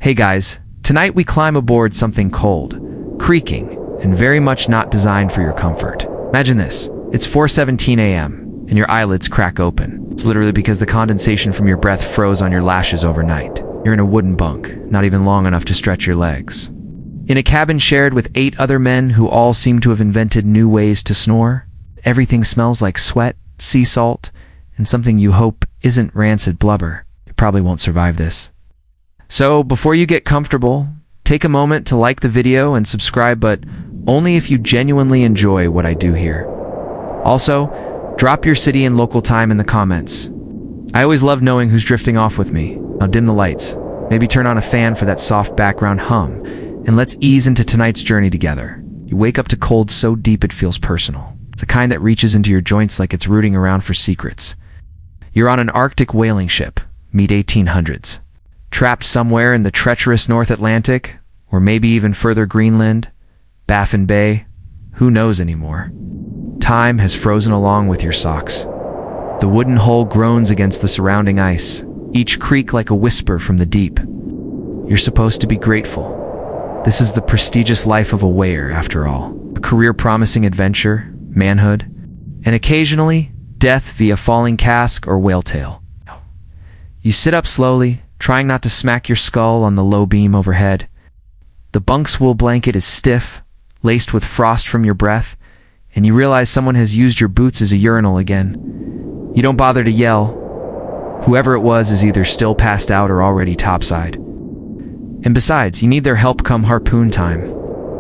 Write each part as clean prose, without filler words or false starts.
Hey guys, tonight we climb aboard something cold, creaking, and very much not designed for your comfort. Imagine this, it's 4:17 a.m. and your eyelids crack open. It's literally because the condensation from your breath froze on your lashes overnight. You're in a wooden bunk, not even long enough to stretch your legs. In a cabin shared with 8 other men who all seem to have invented new ways to snore, everything smells like sweat, sea salt, and something you hope isn't rancid blubber. You probably won't survive this. So, before you get comfortable, take a moment to like the video and subscribe, but only if you genuinely enjoy what I do here. Also, drop your city and local time in the comments. I always love knowing who's drifting off with me. Now dim the lights, maybe turn on a fan for that soft background hum, and let's ease into tonight's journey together. You wake up to cold so deep it feels personal. It's the kind that reaches into your joints like it's rooting around for secrets. You're on an Arctic whaling ship, meet 1800s. Trapped somewhere in the treacherous North Atlantic, or maybe even further Greenland, Baffin Bay, who knows anymore. Time has frozen along with your socks. The wooden hull groans against the surrounding ice, each creak like a whisper from the deep. You're supposed to be grateful. This is the prestigious life of a whaler, after all. A career promising adventure, manhood, and occasionally, death via falling cask or whale tail. You sit up slowly, trying not to smack your skull on the low beam overhead. The bunk's wool blanket is stiff, laced with frost from your breath, and you realize someone has used your boots as a urinal again. You don't bother to yell. Whoever it was is either still passed out or already topside. And besides, you need their help come harpoon time.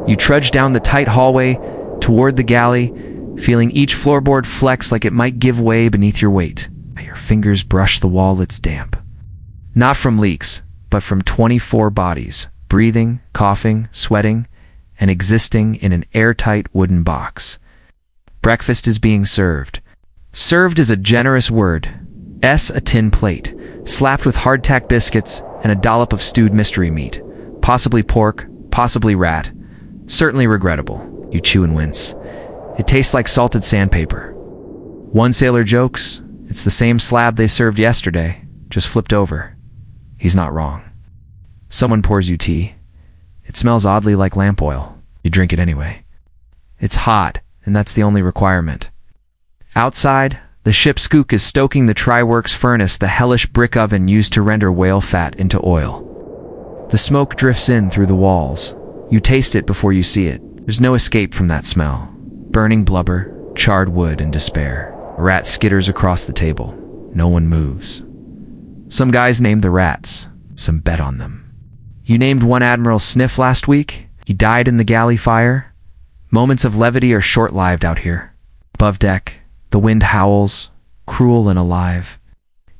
You trudge down the tight hallway toward the galley, feeling each floorboard flex like it might give way beneath your weight. Your fingers brush the wall, it's damp. Not from leaks, but from 24 bodies, breathing, coughing, sweating, and existing in an airtight wooden box. Breakfast is being served. Served is a generous word. A tin plate, slapped with hardtack biscuits and a dollop of stewed mystery meat. Possibly pork, possibly rat. Certainly regrettable. You chew and wince. It tastes like salted sandpaper. One sailor jokes, it's the same slab they served yesterday, just flipped over. He's not wrong. Someone pours you tea. It smells oddly like lamp oil. You drink it anyway. It's hot, and that's the only requirement. Outside, the ship's skook is stoking the Tri-Works furnace, the hellish brick oven used to render whale fat into oil. The smoke drifts in through the walls. You taste it before you see it. There's no escape from that smell. Burning blubber, charred wood, and despair. A rat skitters across the table. No one moves. Some guys named the rats. Some bet on them. You named one Admiral Sniff last week. He died in the galley fire. Moments of levity are short-lived out here. Above deck, the wind howls, cruel and alive.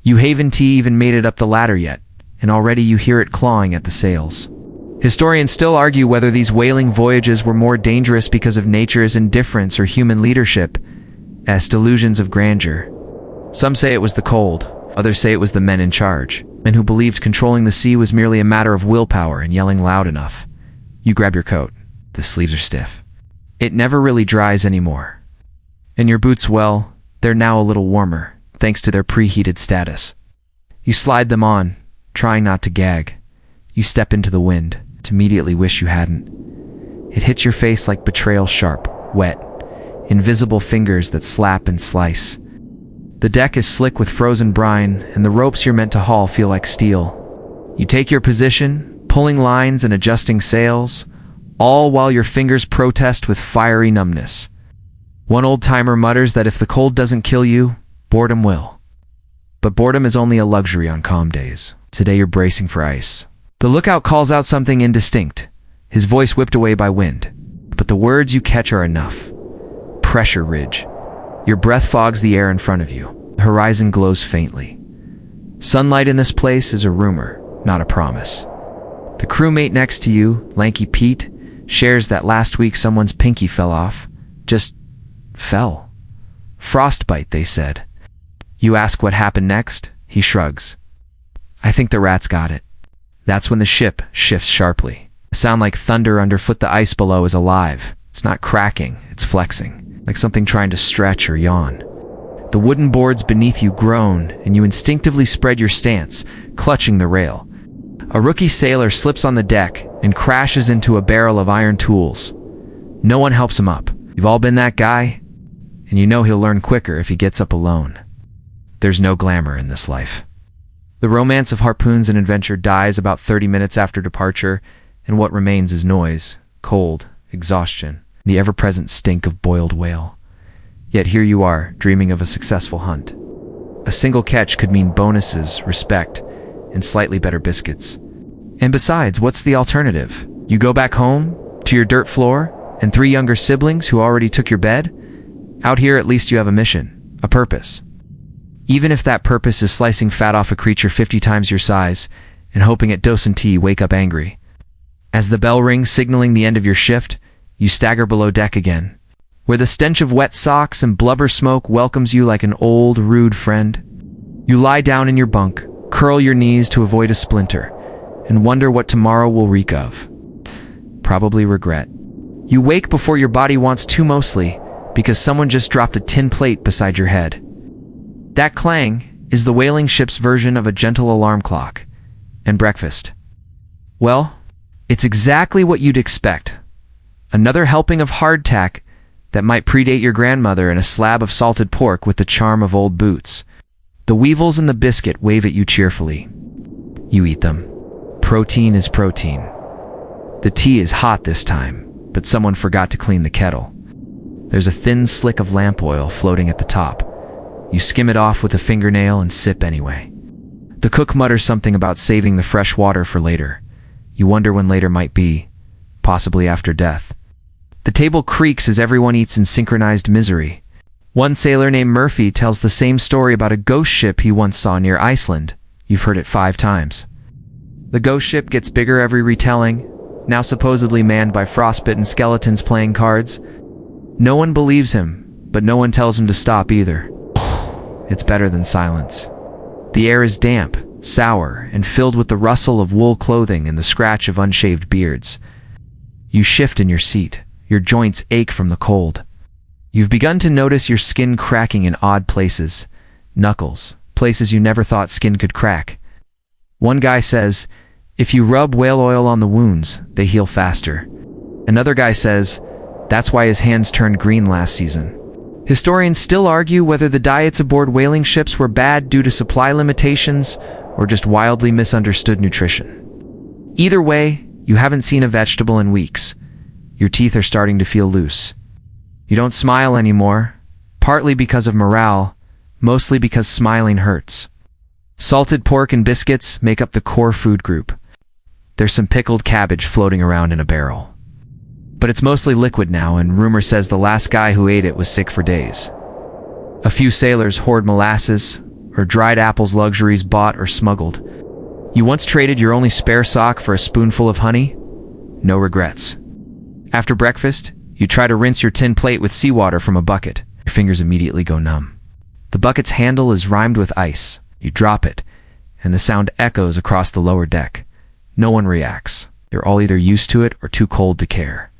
You haven't even made it up the ladder yet, and already you hear it clawing at the sails. Historians still argue whether these whaling voyages were more dangerous because of nature's indifference or human leadership, as delusions of grandeur. Some say it was the cold. Others say it was the men in charge, men who believed controlling the sea was merely a matter of willpower and yelling loud enough. You grab your coat. The sleeves are stiff. It never really dries anymore. And your boots, well, they're now a little warmer, thanks to their preheated status. You slide them on, trying not to gag. You step into the wind, to immediately wish you hadn't. It hits your face like betrayal, sharp, wet, invisible fingers that slap and slice. The deck is slick with frozen brine, and the ropes you're meant to haul feel like steel. You take your position, pulling lines and adjusting sails, all while your fingers protest with fiery numbness. One old-timer mutters that if the cold doesn't kill you, boredom will. But boredom is only a luxury on calm days. Today you're bracing for ice. The lookout calls out something indistinct, his voice whipped away by wind. But the words you catch are enough. Pressure ridge. Your breath fogs the air in front of you. The horizon glows faintly. Sunlight in this place is a rumor, not a promise. The crewmate next to you, Lanky Pete, shares that last week someone's pinky fell off. Just fell. Frostbite, they said. You ask what happened next? He shrugs. I think the rats got it. That's when the ship shifts sharply. A sound like thunder underfoot. The ice below is alive. It's not cracking, it's flexing. Like something trying to stretch or yawn. The wooden boards beneath you groan, and you instinctively spread your stance, clutching the rail. A rookie sailor slips on the deck and crashes into a barrel of iron tools. No one helps him up. You've all been that guy, and you know he'll learn quicker if he gets up alone. There's no glamour in this life. The romance of harpoons and adventure dies about 30 minutes after departure, and what remains is noise, cold, exhaustion, the ever-present stink of boiled whale. Yet here you are, dreaming of a successful hunt. A single catch could mean bonuses, respect, and slightly better biscuits. And besides, what's the alternative? You go back home, to your dirt floor, and 3 younger siblings who already took your bed? Out here, at least you have a mission, a purpose. Even if that purpose is slicing fat off a creature 50 times your size and hoping at dose and tea wake up angry. As the bell rings signaling the end of your shift, you stagger below deck again, where the stench of wet socks and blubber smoke welcomes you like an old, rude friend. You lie down in your bunk, curl your knees to avoid a splinter, and wonder what tomorrow will reek of. Probably regret. You wake before your body wants to, mostly because someone just dropped a tin plate beside your head. That clang is the whaling ship's version of a gentle alarm clock. And breakfast. Well, it's exactly what you'd expect. Another helping of hardtack that might predate your grandmother and a slab of salted pork with the charm of old boots. The weevils in the biscuit wave at you cheerfully. You eat them. Protein is protein. The tea is hot this time, but someone forgot to clean the kettle. There's a thin slick of lamp oil floating at the top. You skim it off with a fingernail and sip anyway. The cook mutters something about saving the fresh water for later. You wonder when later might be, possibly after death. The table creaks as everyone eats in synchronized misery. One sailor named Murphy tells the same story about a ghost ship he once saw near Iceland. You've heard it 5 times. The ghost ship gets bigger every retelling, now supposedly manned by frostbitten skeletons playing cards. No one believes him, but no one tells him to stop either. It's better than silence. The air is damp, sour, and filled with the rustle of wool clothing and the scratch of unshaved beards. You shift in your seat. Your joints ache from the cold. You've begun to notice your skin cracking in odd places. Knuckles, places you never thought skin could crack. One guy says, if you rub whale oil on the wounds, they heal faster. Another guy says, that's why his hands turned green last season. Historians still argue whether the diets aboard whaling ships were bad due to supply limitations or just wildly misunderstood nutrition. Either way, you haven't seen a vegetable in weeks. Your teeth are starting to feel loose. You don't smile anymore, partly because of morale, mostly because smiling hurts. Salted pork and biscuits make up the core food group. There's some pickled cabbage floating around in a barrel. But it's mostly liquid now, and rumor says the last guy who ate it was sick for days. A few sailors hoard molasses, or dried apples luxuries bought or smuggled. You once traded your only spare sock for a spoonful of honey? No regrets. After breakfast, you try to rinse your tin plate with seawater from a bucket. Your fingers immediately go numb. The bucket's handle is rimed with ice. You drop it, and the sound echoes across the lower deck. No one reacts. They're all either used to it or too cold to care.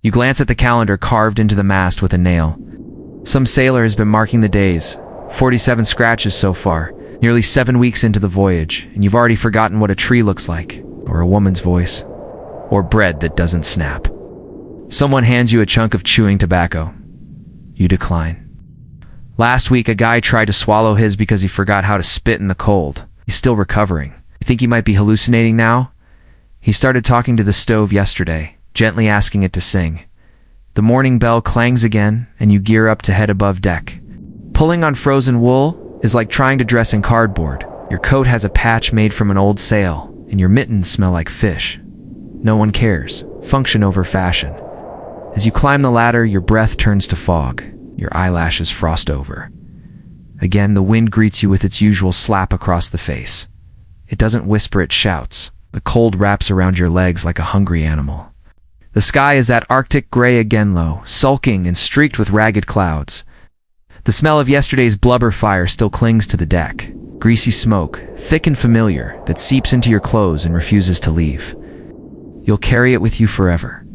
You glance at the calendar carved into the mast with a nail. Some sailor has been marking the days. 47 scratches so far, nearly 7 weeks into the voyage, and you've already forgotten what a tree looks like, or a woman's voice, or bread that doesn't snap. Someone hands you a chunk of chewing tobacco. You decline. Last week, a guy tried to swallow his because he forgot how to spit in the cold. He's still recovering. You think he might be hallucinating now? He started talking to the stove yesterday, gently asking it to sing. The morning bell clangs again, and you gear up to head above deck. Pulling on frozen wool is like trying to dress in cardboard. Your coat has a patch made from an old sail, and your mittens smell like fish. No one cares. Function over fashion. As you climb the ladder, your breath turns to fog. Your eyelashes frost over. Again, the wind greets you with its usual slap across the face. It doesn't whisper, it shouts. The cold wraps around your legs like a hungry animal. The sky is that Arctic gray again, low, sulking and streaked with ragged clouds. The smell of yesterday's blubber fire still clings to the deck. Greasy smoke, thick and familiar, that seeps into your clothes and refuses to leave. You'll carry it with you forever.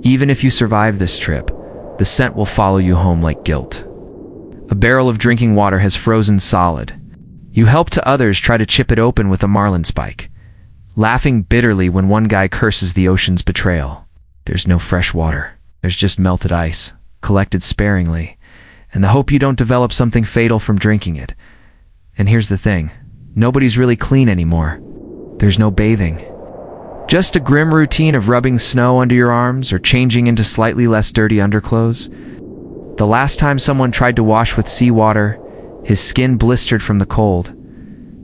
Even if you survive this trip, the scent will follow you home like guilt. A barrel of drinking water has frozen solid. You help to others try to chip it open with a marlinspike. laughing bitterly when one guy curses the ocean's betrayal. There's no fresh water. There's just melted ice, collected sparingly, and the hope you don't develop something fatal from drinking it. And here's the thing, nobody's really clean anymore. There's no bathing. Just a grim routine of rubbing snow under your arms or changing into slightly less dirty underclothes. The last time someone tried to wash with seawater, his skin blistered from the cold.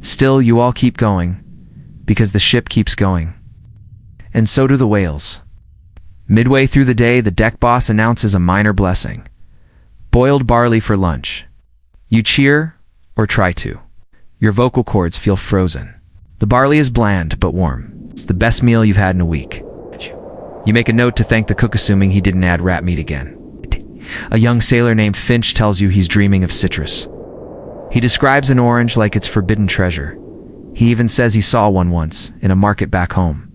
Still, you all keep going, because the ship keeps going. And so do the whales. Midway through the day, the deck boss announces a minor blessing. Boiled barley for lunch. You cheer, or try to. Your vocal cords feel frozen. The barley is bland, but warm. It's the best meal you've had in a week. You make a note to thank the cook, assuming he didn't add rat meat again. A young sailor named Finch tells you he's dreaming of citrus. He describes an orange like it's forbidden treasure. He even says he saw one once, in a market back home.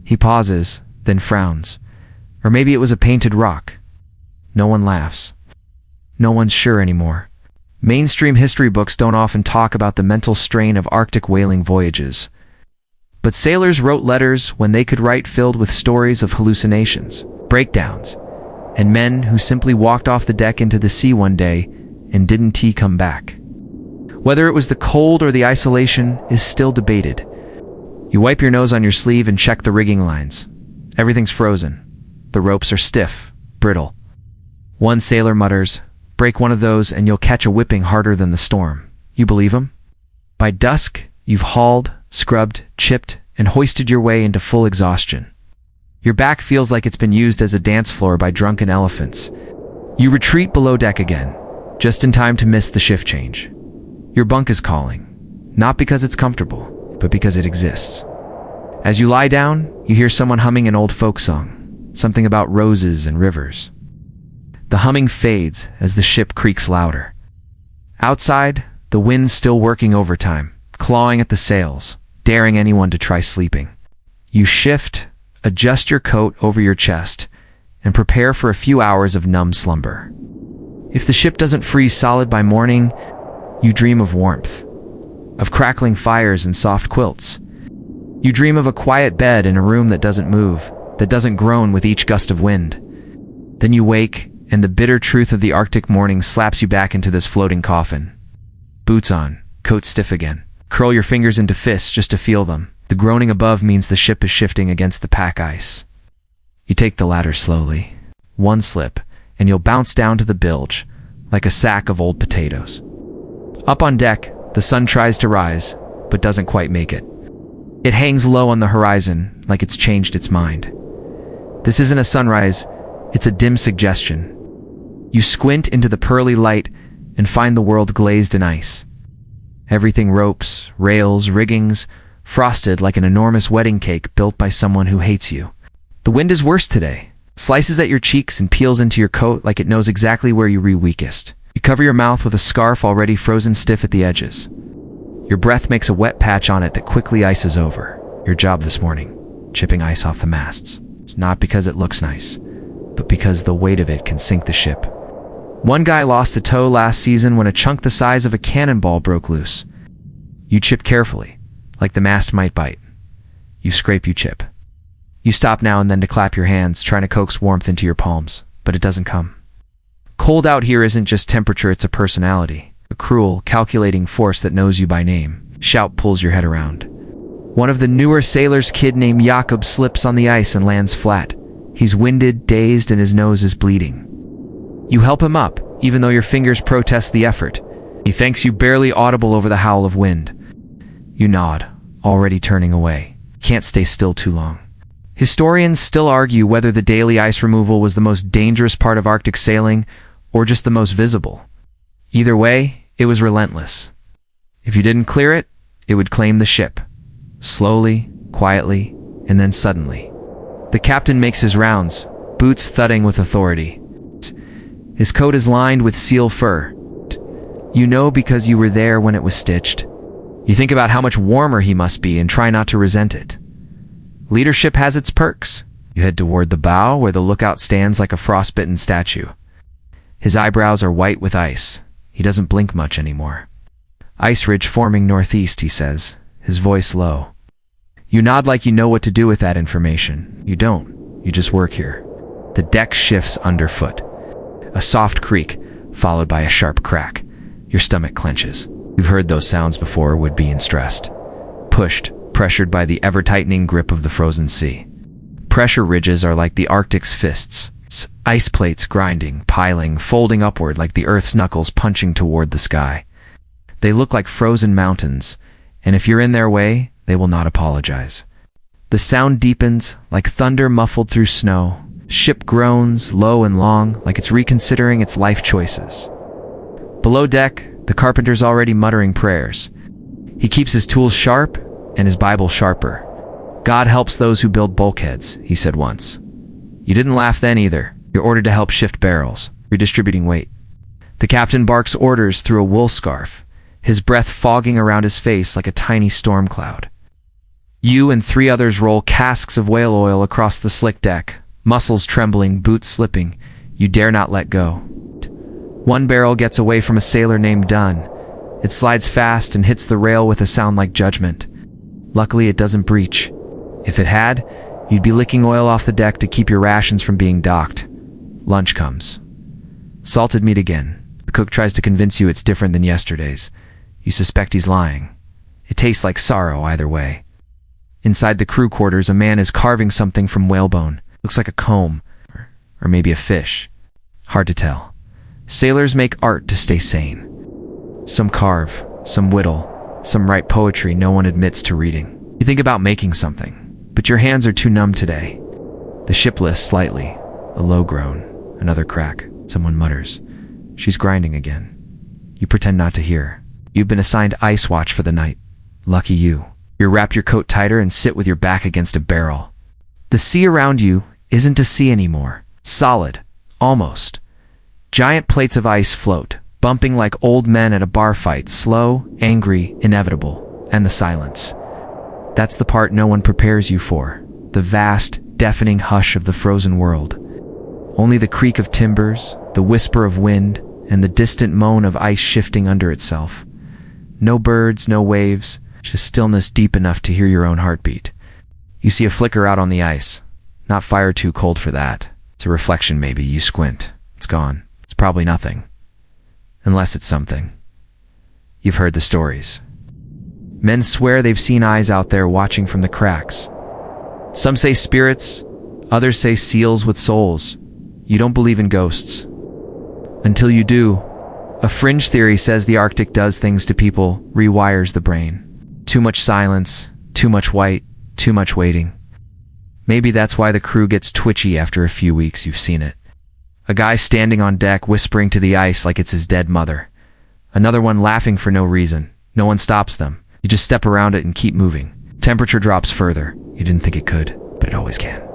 He pauses, then frowns. Or maybe it was a painted rock. No one laughs. No one's sure anymore. Mainstream history books don't often talk about the mental strain of Arctic whaling voyages. But sailors wrote letters when they could write, filled with stories of hallucinations, breakdowns, and men who simply walked off the deck into the sea one day and didn't come back. Whether it was the cold or the isolation is still debated. You wipe your nose on your sleeve and check the rigging lines. Everything's frozen. The ropes are stiff, brittle. One sailor mutters, "Break one of those and you'll catch a whipping harder than the storm." You believe him? By dusk, you've hauled, scrubbed, chipped, and hoisted your way into full exhaustion. Your back feels like it's been used as a dance floor by drunken elephants. You retreat below deck again, just in time to miss the shift change. Your bunk is calling, not because it's comfortable, but because it exists. As you lie down, you hear someone humming an old folk song, something about roses and rivers. The humming fades as the ship creaks louder. Outside, the wind's still working overtime, clawing at the sails, daring anyone to try sleeping. You shift, adjust your coat over your chest, and prepare for a few hours of numb slumber. If the ship doesn't freeze solid by morning, you dream of warmth, of crackling fires and soft quilts. You dream of a quiet bed in a room that doesn't move, that doesn't groan with each gust of wind. Then you wake, and the bitter truth of the Arctic morning slaps you back into this floating coffin. Boots on, coat stiff again. Curl your fingers into fists just to feel them. The groaning above means the ship is shifting against the pack ice. You take the ladder slowly. One slip, and you'll bounce down to the bilge, like a sack of old potatoes. Up on deck, the sun tries to rise, but doesn't quite make it. It hangs low on the horizon, like it's changed its mind. This isn't a sunrise, it's a dim suggestion. You squint into the pearly light and find the world glazed in ice. Everything ropes, rails, riggings, frosted like an enormous wedding cake built by someone who hates you. The wind is worse today. Slices at your cheeks and peels into your coat like it knows exactly where you're weakest. You cover your mouth with a scarf already frozen stiff at the edges. Your breath makes a wet patch on it that quickly ices over. Your job this morning, chipping ice off the masts. Not because it looks nice, but because the weight of it can sink the ship. One guy lost a toe last season when a chunk the size of a cannonball broke loose. You chip carefully, like the mast might bite. You scrape, you chip. You stop now and then to clap your hands, trying to coax warmth into your palms, but it doesn't come. Cold out here isn't just temperature, it's a personality. A cruel, calculating force that knows you by name. Shout pulls your head around. One of the newer sailors' kid named Jakob slips on the ice and lands flat. He's winded, dazed, and his nose is bleeding. You help him up, even though your fingers protest the effort. He thanks you, barely audible over the howl of wind. You nod, already turning away. Can't stay still too long. Historians still argue whether the daily ice removal was the most dangerous part of Arctic sailing or just the most visible. Either way, it was relentless. If you didn't clear it, it would claim the ship. Slowly, quietly, and then suddenly. The captain makes his rounds, boots thudding with authority. His coat is lined with seal fur. You know because you were there when it was stitched. You think about how much warmer he must be and try not to resent it. Leadership has its perks. You head toward the bow where the lookout stands like a frostbitten statue. His eyebrows are white with ice. He doesn't blink much anymore. Ice ridge forming northeast, he says, his voice low. You nod like you know what to do with that information. You don't. You just work here. The deck shifts underfoot. A soft creak, followed by a sharp crack. Your stomach clenches. You've heard those sounds before, would-be and stressed. Pushed, pressured by the ever-tightening grip of the frozen sea. Pressure ridges are like the Arctic's fists. Ice plates grinding, piling, folding upward like the Earth's knuckles punching toward the sky. They look like frozen mountains, and if you're in their way, they will not apologize. The sound deepens, like thunder muffled through snow. Ship groans, low and long, like it's reconsidering its life choices. Below deck, the carpenter's already muttering prayers. He keeps his tools sharp and his Bible sharper. God helps those who build bulkheads, he said once. You didn't laugh then either. You're ordered to help shift barrels, redistributing weight. The captain barks orders through a wool scarf, his breath fogging around his face like a tiny storm cloud. You and 3 others roll casks of whale oil across the slick deck, muscles trembling, boots slipping. You dare not let go. One barrel gets away from a sailor named Dunn. It slides fast and hits the rail with a sound like judgment. Luckily, it doesn't breach. If it had, you'd be licking oil off the deck to keep your rations from being docked. Lunch comes. Salted meat again. The cook tries to convince you it's different than yesterday's. You suspect he's lying. It tastes like sorrow either way. Inside the crew quarters, a man is carving something from whalebone. Looks like a comb, or maybe a fish. Hard to tell. Sailors make art to stay sane. Some carve, some whittle, some write poetry no one admits to reading. You think about making something, but your hands are too numb today. The ship lifts slightly, a low groan, another crack. Someone mutters. She's grinding again. You pretend not to hear. You've been assigned ice watch for the night. Lucky you. You wrap your coat tighter and sit with your back against a barrel. The sea around you isn't a sea anymore. Solid. Almost. Giant plates of ice float, bumping like old men at a bar fight, slow, angry, inevitable, and the silence. That's the part no one prepares you for, the vast, deafening hush of the frozen world. Only the creak of timbers, the whisper of wind, and the distant moan of ice shifting under itself. No birds, no waves, just stillness deep enough to hear your own heartbeat. You see a flicker out on the ice. Not fire too cold for that. It's a reflection maybe. You squint. It's gone. It's probably nothing. Unless it's something. You've heard the stories. Men swear they've seen eyes out there watching from the cracks. Some say spirits, others say seals with souls. You don't believe in ghosts. Until you do. A fringe theory says the Arctic does things to people, rewires the brain. Too much silence, too much white, too much waiting. Maybe that's why the crew gets twitchy after a few weeks. You've seen it. A guy standing on deck whispering to the ice like it's his dead mother. Another one laughing for no reason. No one stops them. You just step around it and keep moving. Temperature drops further. You didn't think it could, but it always can.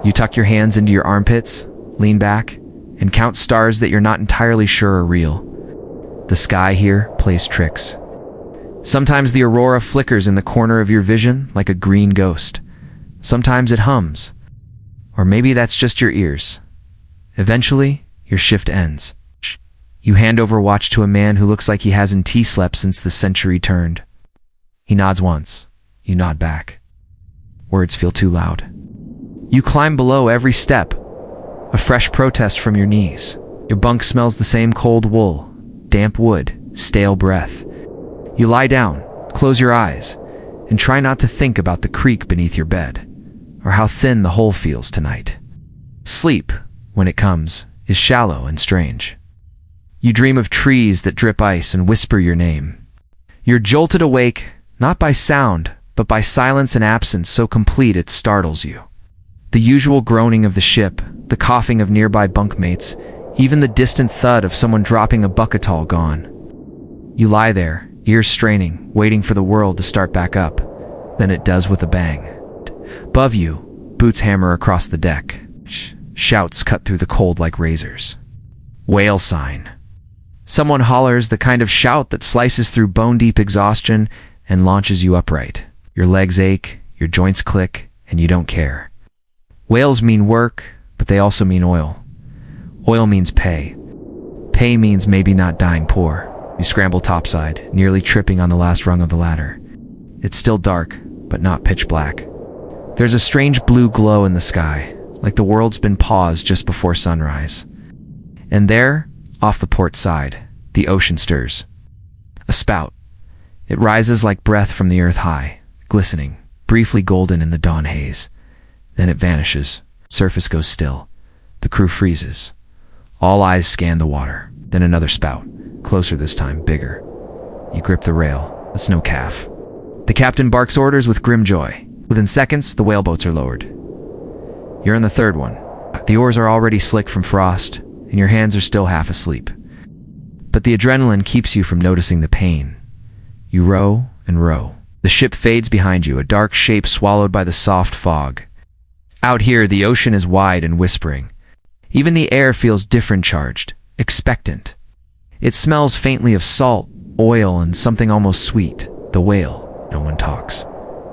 You tuck your hands into your armpits, lean back, and count stars that you're not entirely sure are real. The sky here plays tricks. Sometimes the aurora flickers in the corner of your vision like a green ghost. Sometimes it hums. Or maybe that's just your ears. Eventually, your shift ends. You hand over watch to a man who looks like he hasn't slept since the century turned. He nods once. You nod back. Words feel too loud. You climb below every step. A fresh protest from your knees. Your bunk smells the same cold wool, damp wood, stale breath. You lie down, close your eyes, and try not to think about the creak beneath your bed, or how thin the hole feels tonight. Sleep, when it comes, is shallow and strange. You dream of trees that drip ice and whisper your name. You're jolted awake, not by sound, but by silence and absence so complete it startles you. The usual groaning of the ship, the coughing of nearby bunkmates, even the distant thud of someone dropping a bucket all gone. You lie there, ears straining, waiting for the world to start back up. Then it does with a bang. Above you, boots hammer across the deck. Shouts cut through the cold like razors. Whale sign. Someone hollers, the kind of shout that slices through bone-deep exhaustion and launches you upright. Your legs ache, your joints click, and you don't care. Whales mean work, but they also mean oil. Oil means pay. Pay means maybe not dying poor. You scramble topside, nearly tripping on the last rung of the ladder. It's still dark, but but not pitch black. There's a strange blue glow in the sky, like the world's been paused just before sunrise. And there, off the port side, the ocean stirs. A spout. It rises like breath from the earth high, glistening, briefly golden in the dawn haze. Then it vanishes. Surface goes still. The crew freezes. All eyes scan the water. Then another spout, closer this time, bigger. You grip the rail. It's no calf. The captain barks orders with grim joy. Within seconds, the whaleboats are lowered. You're in the third one. The oars are already slick from frost, and your hands are still half asleep. But the adrenaline keeps you from noticing the pain. You row and row. The ship fades behind you, a dark shape swallowed by the soft fog. Out here, the ocean is wide and whispering. Even the air feels different charged, expectant. It smells faintly of salt, oil, and something almost sweet. The whale. No one talks.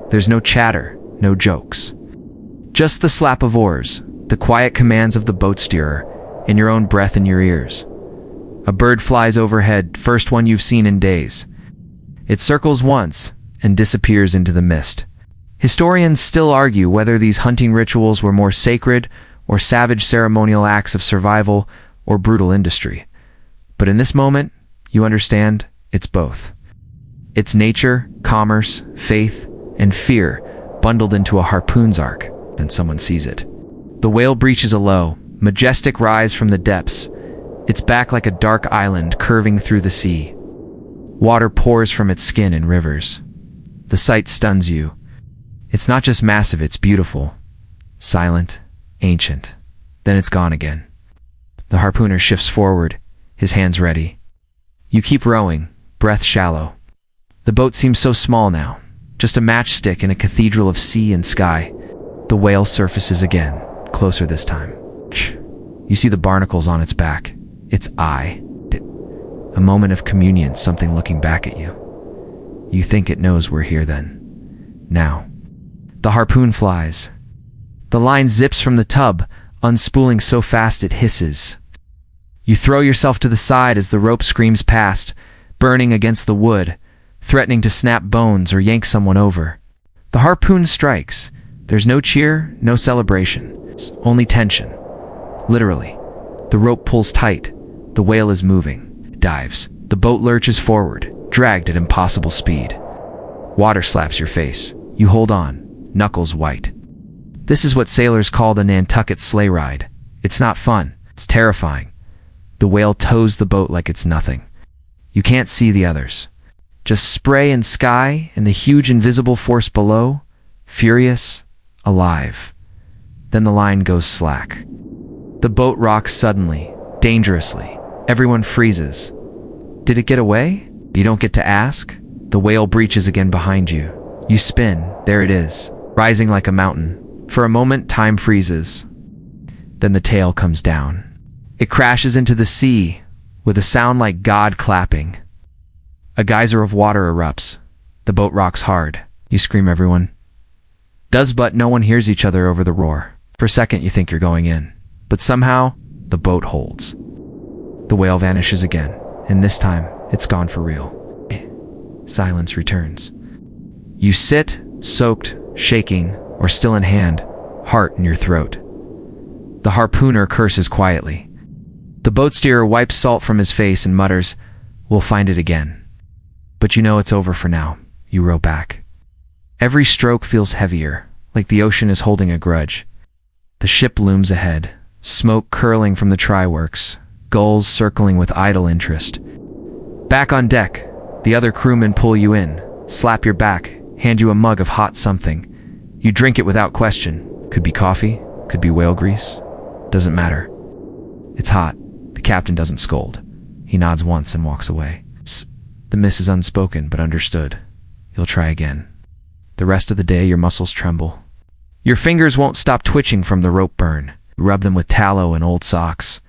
There's no chatter, no jokes. Just the slap of oars, the quiet commands of the boat steerer, and your own breath in your ears. A bird flies overhead, first one you've seen in days. It circles once and disappears into the mist. Historians still argue whether these hunting rituals were more sacred or savage ceremonial acts of survival or brutal industry. But in this moment, you understand it's both. It's nature, commerce, faith, and fear bundled into a harpoon's arc. Then someone sees it. The whale breaches a low, majestic rise from the depths, its back like a dark island curving through the sea. Water pours from its skin in rivers. The sight stuns you. It's not just massive, it's beautiful. Silent, ancient. Then it's gone again. The harpooner shifts forward, his hands ready. You keep rowing, breath shallow. The boat seems so small now, just a matchstick in a cathedral of sea and sky. The whale surfaces again, closer this time. You see the barnacles on its back, its eye. A moment of communion, something looking back at you. You think it knows we're here then. Now. The harpoon flies. The line zips from the tub, unspooling so fast it hisses. You throw yourself to the side as the rope screams past, burning against the wood, threatening to snap bones or yank someone over. The harpoon strikes. There's no cheer, no celebration. Only tension. Literally. The rope pulls tight. The whale is moving. It dives. The boat lurches forward, dragged at impossible speed. Water slaps your face. You hold on. Knuckles white. This is what sailors call the Nantucket sleigh ride. It's not fun. It's terrifying. The whale tows the boat like it's nothing. You can't see the others. Just spray and sky and the huge invisible force below, furious, alive. Then the line goes slack. The boat rocks suddenly, dangerously. Everyone freezes. Did it get away? You don't get to ask. The whale breaches again behind you. You spin. There it is. Rising like a mountain. For a moment, time freezes. Then the tail comes down. It crashes into the sea with a sound like God clapping. A geyser of water erupts. The boat rocks hard. You scream, everyone. Does, but no one hears each other over the roar. For a second, you think you're going in. But somehow, the boat holds. The whale vanishes again, and this time, it's gone for real. Silence returns. You sit, soaked, shaking, or still in hand, heart in your throat. The harpooner curses quietly. The boat steerer wipes salt from his face and mutters, "We'll find it again." But you know it's over for now. You row back. Every stroke feels heavier, like the ocean is holding a grudge. The ship looms ahead, smoke curling from the try-works, gulls circling with idle interest. Back on deck, the other crewmen pull you in, slap your back, hand you a mug of hot something. You drink it without question. Could be coffee, could be whale grease. Doesn't matter. It's hot. The captain doesn't scold. He nods once and walks away. The miss is unspoken but understood. You'll try again. The rest of the day, your muscles tremble. Your fingers won't stop twitching from the rope burn. You rub them with tallow and old socks.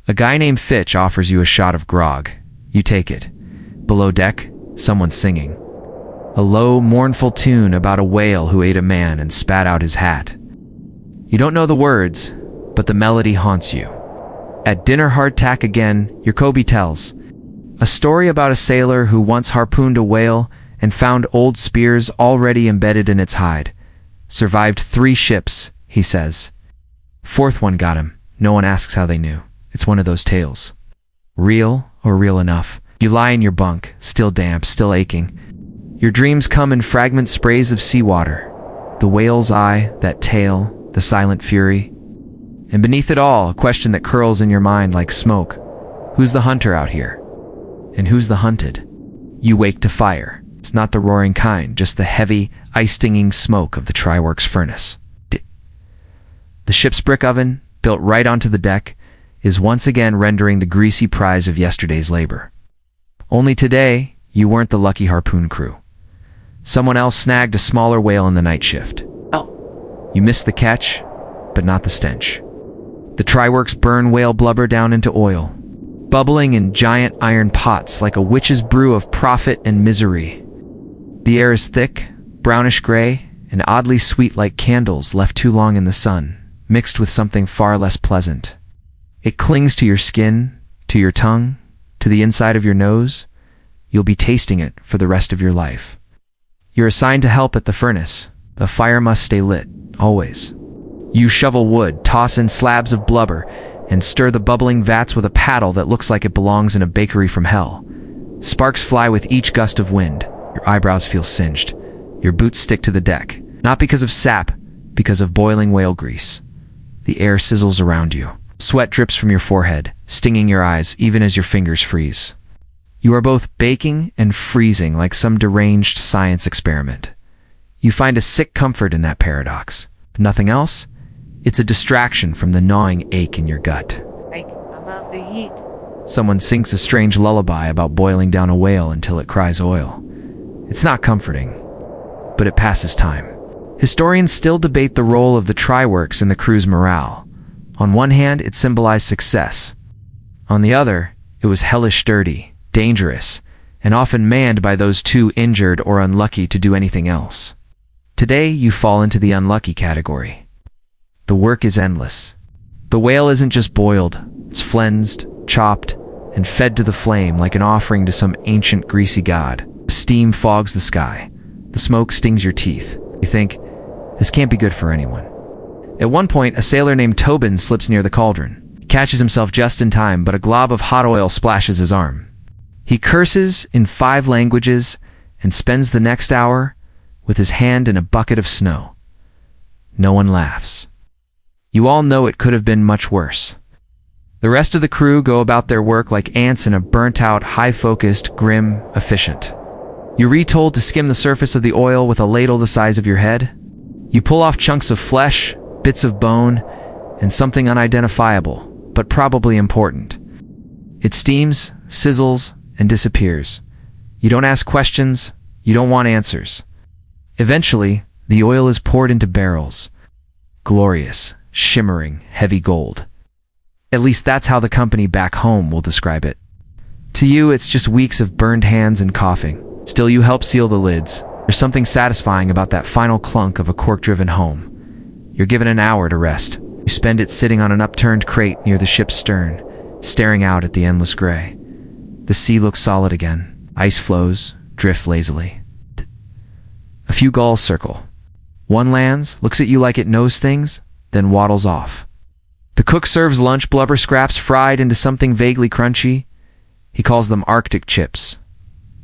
A guy named Fitch offers you a shot of grog. You take it. Below deck, someone's singing. A low, mournful tune about a whale who ate a man and spat out his hat. You don't know the words, but the melody haunts you. At dinner hardtack again, your Kobe tells a story about a sailor who once harpooned a whale and found old spears already embedded in its hide. Survived 3 ships, he says. 4th one got him. No one asks how they knew. It's one of those tales. Real or real enough. You lie in your bunk, still damp, still aching. Your dreams come in fragment sprays of seawater. The whale's eye, that tail, the silent fury. And beneath it all, a question that curls in your mind like smoke. Who's the hunter out here? And who's the hunted? You wake to fire. It's not the roaring kind, just the heavy, ice-stinging smoke of the Triworks furnace. The ship's brick oven, built right onto the deck, is once again rendering the greasy prize of yesterday's labor. Only today, you weren't the lucky harpoon crew. Someone else snagged a smaller whale in the night shift. Oh. You missed the catch, but not the stench. The Triworks burn whale blubber down into oil, bubbling in giant iron pots like a witch's brew of profit and misery. The air is thick, brownish gray, and oddly sweet like candles left too long in the sun, mixed with something far less pleasant. It clings to your skin, to your tongue, to the inside of your nose. You'll be tasting it for the rest of your life. You're assigned to help at the furnace. The fire must stay lit, always. You shovel wood, toss in slabs of blubber, and stir the bubbling vats with a paddle that looks like it belongs in a bakery from hell. Sparks fly with each gust of wind. Your eyebrows feel singed. Your boots stick to the deck, not because of sap, because of boiling whale grease. The air sizzles around you. Sweat drips from your forehead, stinging your eyes even as your fingers freeze. You are both baking and freezing like some deranged science experiment. You find a sick comfort in that paradox. If nothing else, it's a distraction from the gnawing ache in your gut. I love the heat. Someone sings a strange lullaby about boiling down a whale until it cries oil. It's not comforting, but it passes time. Historians still debate the role of the Triworks in the crew's morale. On one hand, it symbolized success. On the other, it was hellish dirty, dangerous, and often manned by those too injured or unlucky to do anything else. Today, you fall into the unlucky category. The work is endless. The whale isn't just boiled, it's flensed, chopped, and fed to the flame like an offering to some ancient greasy god. The steam fogs the sky. The smoke stings your teeth. You think, this can't be good for anyone. At one point, a sailor named Tobin slips near the cauldron. He catches himself just in time, but a glob of hot oil splashes his arm. He curses in 5 languages and spends the next hour with his hand in a bucket of snow. No one laughs. You all know it could have been much worse. The rest of the crew go about their work like ants in a burnt-out, high-focused, grim efficient. You're retold to skim the surface of the oil with a ladle the size of your head. You pull off chunks of flesh, bits of bone, and something unidentifiable, but probably important. It steams, sizzles, and disappears. You don't ask questions, you don't want answers. Eventually, the oil is poured into barrels. Glorious, shimmering, heavy gold. At least that's how the company back home will describe it. To you, it's just weeks of burned hands and coughing. Still, you help seal the lids. There's something satisfying about that final clunk of a cork-driven home. You're given an hour to rest. You spend it sitting on an upturned crate near the ship's stern, staring out at the endless gray. The sea looks solid again. Ice flows, drift lazily. A few gulls circle. One lands, looks at you like it knows things, then waddles off. The cook serves lunch blubber scraps fried into something vaguely crunchy. He calls them Arctic chips.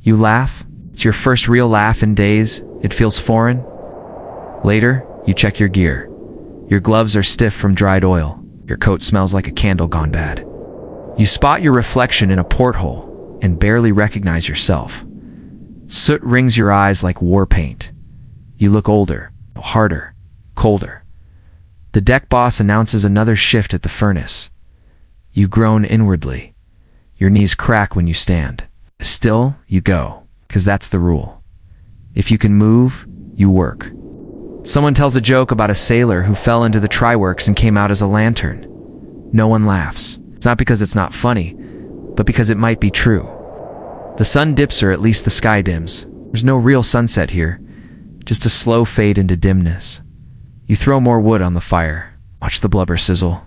You laugh. It's your first real laugh in days. It feels foreign. Later, you check your gear. Your gloves are stiff from dried oil. Your coat smells like a candle gone bad. You spot your reflection in a porthole and barely recognize yourself. Soot rings your eyes like war paint. You look older, harder, colder. The deck boss announces another shift at the furnace. You groan inwardly. Your knees crack when you stand. Still, you go, 'cause that's the rule. If you can move, you work. Someone tells a joke about a sailor who fell into the Triworks and came out as a lantern. No one laughs. It's not because it's not funny, but because it might be true. The sun dips, or at least the sky dims. There's no real sunset here, just a slow fade into dimness. You throw more wood on the fire, watch the blubber sizzle.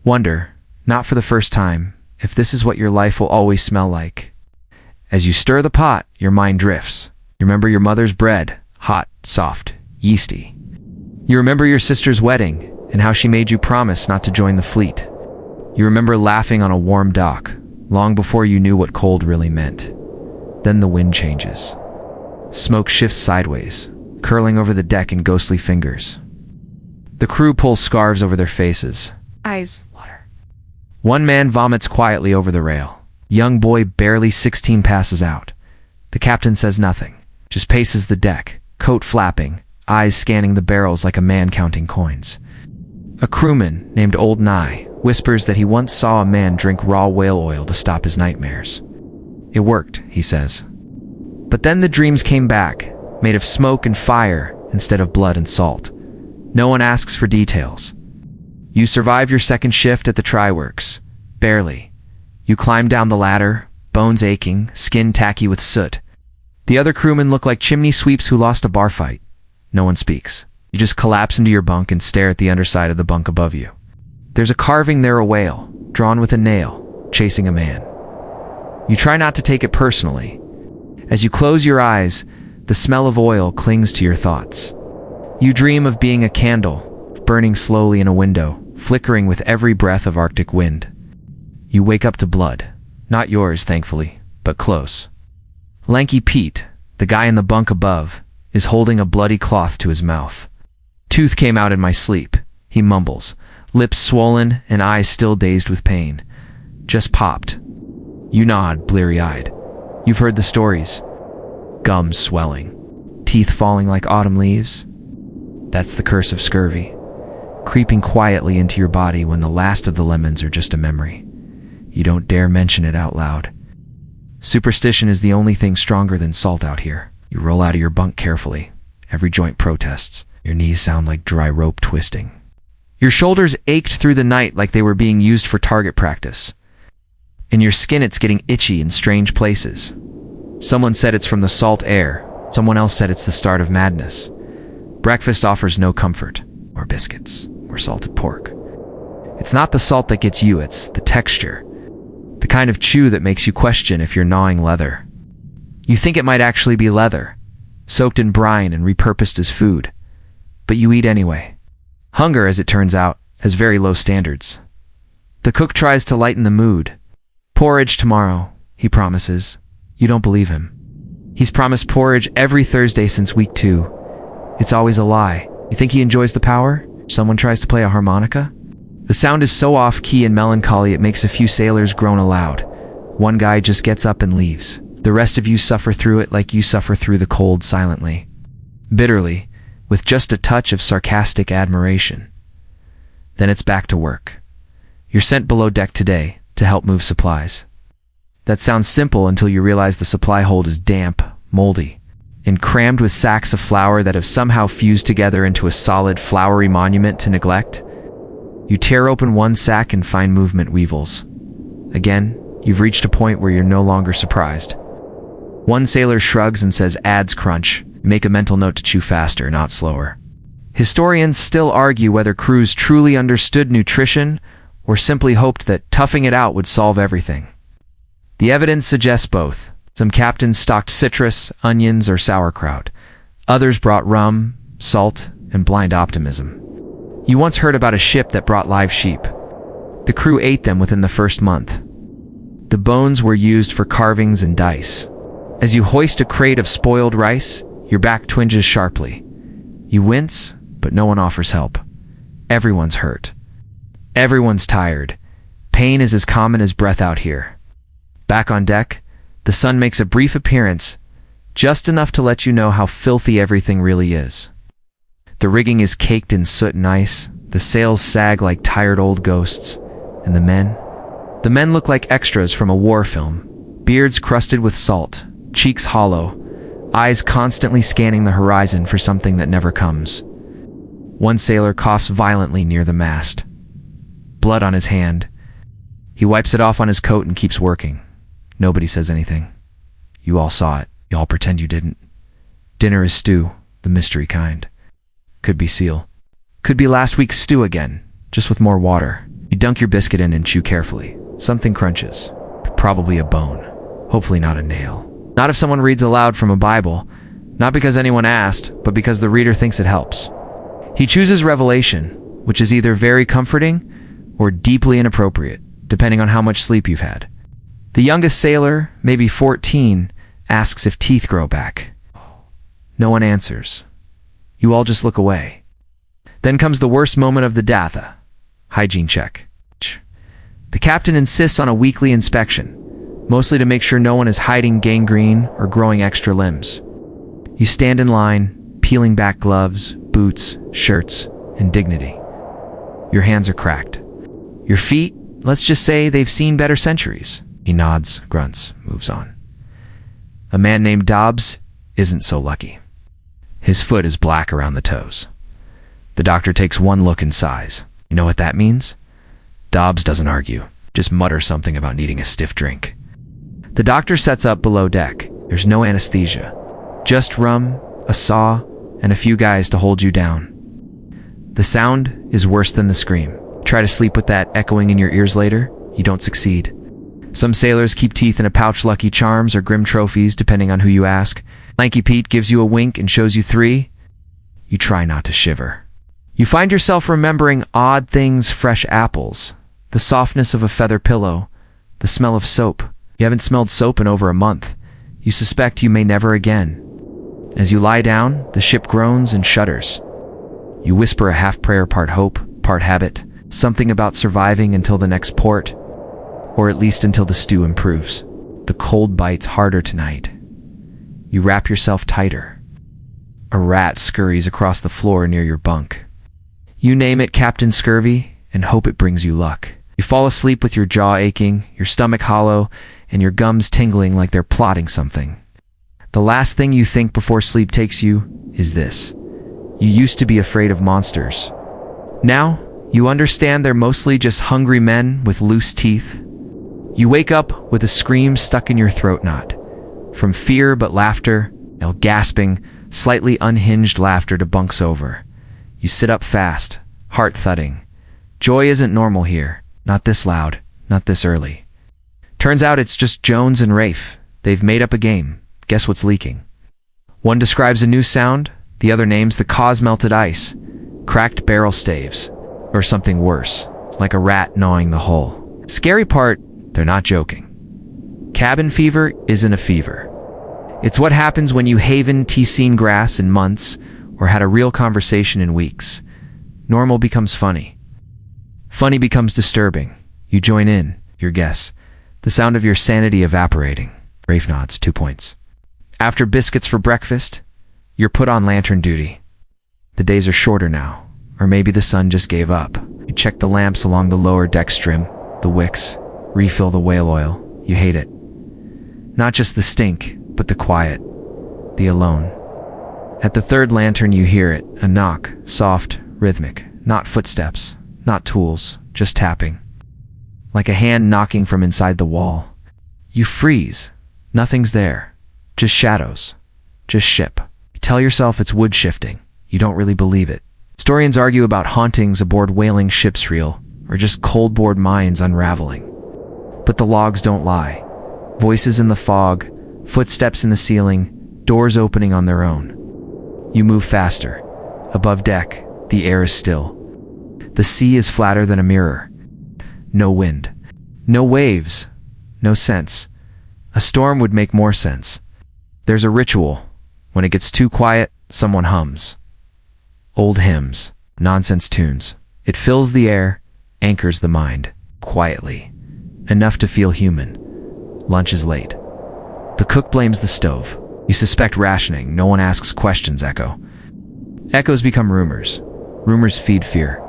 Wonder, not for the first time, if this is what your life will always smell like. As you stir the pot, your mind drifts. You remember your mother's bread, hot, soft, yeasty. You remember your sister's wedding and how she made you promise not to join the fleet. You remember laughing on a warm dock, long before you knew what cold really meant. Then the wind changes. Smoke shifts sideways, curling over the deck in ghostly fingers. The crew pulls scarves over their faces. Eyes water. One man vomits quietly over the rail. Young boy barely 16 passes out. The captain says nothing, just paces the deck, coat flapping, eyes scanning the barrels like a man counting coins. A crewman named Old Nye whispers that he once saw a man drink raw whale oil to stop his nightmares. It worked, he says. But then the dreams came back, made of smoke and fire instead of blood and salt. No one asks for details. You survive your second shift at the Tri-Works. Barely. You climb down the ladder, bones aching, skin tacky with soot. The other crewmen look like chimney sweeps who lost a bar fight. No one speaks. You just collapse into your bunk and stare at the underside of the bunk above you. There's a carving there, a whale, drawn with a nail, chasing a man. You try not to take it personally. As you close your eyes, the smell of oil clings to your thoughts. You dream of being a candle, burning slowly in a window, flickering with every breath of Arctic wind. You wake up to blood. Not yours, thankfully, but close. Lanky Pete, the guy in the bunk above, is holding a bloody cloth to his mouth. Tooth came out in my sleep, he mumbles, lips swollen and eyes still dazed with pain. Just popped. You nod, bleary-eyed. You've heard the stories. Gums swelling, teeth falling like autumn leaves. That's the curse of scurvy, creeping quietly into your body when the last of the lemons are just a memory. You don't dare mention it out loud. Superstition is the only thing stronger than salt out here. You roll out of your bunk carefully. Every joint protests. Your knees sound like dry rope twisting. Your shoulders ached through the night like they were being used for target practice. In your skin it's getting itchy in strange places. Someone said it's from the salt air. Someone else said it's the start of madness. Breakfast offers no comfort. Or biscuits. Or salted pork. It's not the salt that gets you, it's the texture. The kind of chew that makes you question if you're gnawing leather. You think it might actually be leather, soaked in brine and repurposed as food. But you eat anyway. Hunger, as it turns out, has very low standards. The cook tries to lighten the mood. Porridge tomorrow, he promises. You don't believe him. He's promised porridge every Thursday since week 2. It's always a lie. You think he enjoys the power? Someone tries to play a harmonica? The sound is so off-key and melancholy it makes a few sailors groan aloud. One guy just gets up and leaves. The rest of you suffer through it like you suffer through the cold silently. Bitterly, with just a touch of sarcastic admiration. Then it's back to work. You're sent below deck today to help move supplies. That sounds simple until you realize the supply hold is damp, moldy, and crammed with sacks of flour that have somehow fused together into a solid, flowery monument to neglect. You tear open one sack and find movement weevils. Again, you've reached a point where you're no longer surprised. One sailor shrugs and says, "Adds crunch." Make a mental note to chew faster, not slower. Historians still argue whether crews truly understood nutrition or simply hoped that toughing it out would solve everything. The evidence suggests both. Some captains stocked citrus, onions, or sauerkraut. Others brought rum, salt, and blind optimism. You once heard about a ship that brought live sheep. The crew ate them within the first month. The bones were used for carvings and dice. As you hoist a crate of spoiled rice, your back twinges sharply. You wince, but no one offers help. Everyone's hurt. Everyone's tired. Pain is as common as breath out here. Back on deck, the sun makes a brief appearance, just enough to let you know how filthy everything really is. The rigging is caked in soot and ice, the sails sag like tired old ghosts, and the men? The men look like extras from a war film, beards crusted with salt, cheeks hollow, eyes constantly scanning the horizon for something that never comes. One sailor coughs violently near the mast. Blood on his hand. He wipes it off on his coat and keeps working. Nobody says anything. You all saw it. You all pretend you didn't. Dinner is stew, the mystery kind. Could be seal. Could be last week's stew again, just with more water. You dunk your biscuit in and chew carefully. Something crunches. Probably a bone. Hopefully not a nail. Not if someone reads aloud from a Bible. Not because anyone asked, but because the reader thinks it helps. He chooses revelation, which is either very comforting or deeply inappropriate, depending on how much sleep you've had. The youngest sailor, maybe 14, asks if teeth grow back. No one answers. You all just look away. Then comes the worst moment of the datha, hygiene check. The captain insists on a weekly inspection, mostly to make sure no one is hiding gangrene or growing extra limbs. You stand in line, peeling back gloves, boots, shirts, and dignity. Your hands are cracked. Your feet, let's just say they've seen better centuries. He nods, grunts, moves on. A man named Dobbs isn't so lucky. His foot is black around the toes. The doctor takes one look and sighs. You know what that means? Dobbs doesn't argue, just mutters something about needing a stiff drink. The doctor sets up below deck. There's no anesthesia. Just rum, a saw, and a few guys to hold you down. The sound is worse than the scream. Try to sleep with that echoing in your ears later. You don't succeed. Some sailors keep teeth in a pouch, Lucky Charms or Grim Trophies, depending on who you ask. Lanky Pete gives you a wink and shows you 3. You try not to shiver. You find yourself remembering odd things: fresh apples, the softness of a feather pillow, the smell of soap. You haven't smelled soap in over a month. You suspect you may never again. As you lie down, the ship groans and shudders. You whisper a half prayer, part hope, part habit, something about surviving until the next port, or at least until the stew improves. The cold bites harder tonight. You wrap yourself tighter. A rat scurries across the floor near your bunk. You name it Captain Scurvy and hope it brings you luck. You fall asleep with your jaw aching, your stomach hollow, and your gums tingling like they're plotting something. The last thing you think before sleep takes you is this: you used to be afraid of monsters. Now, you understand they're mostly just hungry men with loose teeth. You wake up with a scream stuck in your throat knot. From fear but laughter, gasping, slightly unhinged laughter to bunks over. You sit up fast, heart thudding. Joy isn't normal here. Not this loud, not this early. Turns out it's just Jones and Rafe. They've made up a game. Guess what's leaking? One describes a new sound, the other names the cause: melted ice, cracked barrel staves, or something worse, like a rat gnawing the hull. Scary part, they're not joking. Cabin fever isn't a fever. It's what happens when you haven't seen grass in months or had a real conversation in weeks. Normal becomes funny. Funny becomes disturbing. You join in, your guess. The sound of your sanity evaporating. Rafe nods, 2 points. After biscuits for breakfast, you're put on lantern duty. The days are shorter now, or maybe the sun just gave up. You check the lamps along the lower deck trim, the wicks, refill the whale oil. You hate it. Not just the stink, but the quiet, the alone. At the third lantern you hear it, a knock, soft, rhythmic, not footsteps, not tools, just tapping. Like a hand knocking from inside the wall. You freeze. Nothing's there. Just shadows. Just ship. You tell yourself it's wood shifting. You don't really believe it. Historians argue about hauntings aboard whaling ships real, or just cold-board minds unraveling. But the logs don't lie. Voices in the fog, footsteps in the ceiling, doors opening on their own. You move faster. Above deck, the air is still. The sea is flatter than a mirror. No wind. No waves. No sense. A storm would make more sense. There's a ritual. When it gets too quiet, someone hums. Old hymns. Nonsense tunes. It fills the air, anchors the mind. Quietly. Enough to feel human. Lunch is late. The cook blames the stove. You suspect rationing. No one asks questions, echo. Echoes become rumors. Rumors feed fear.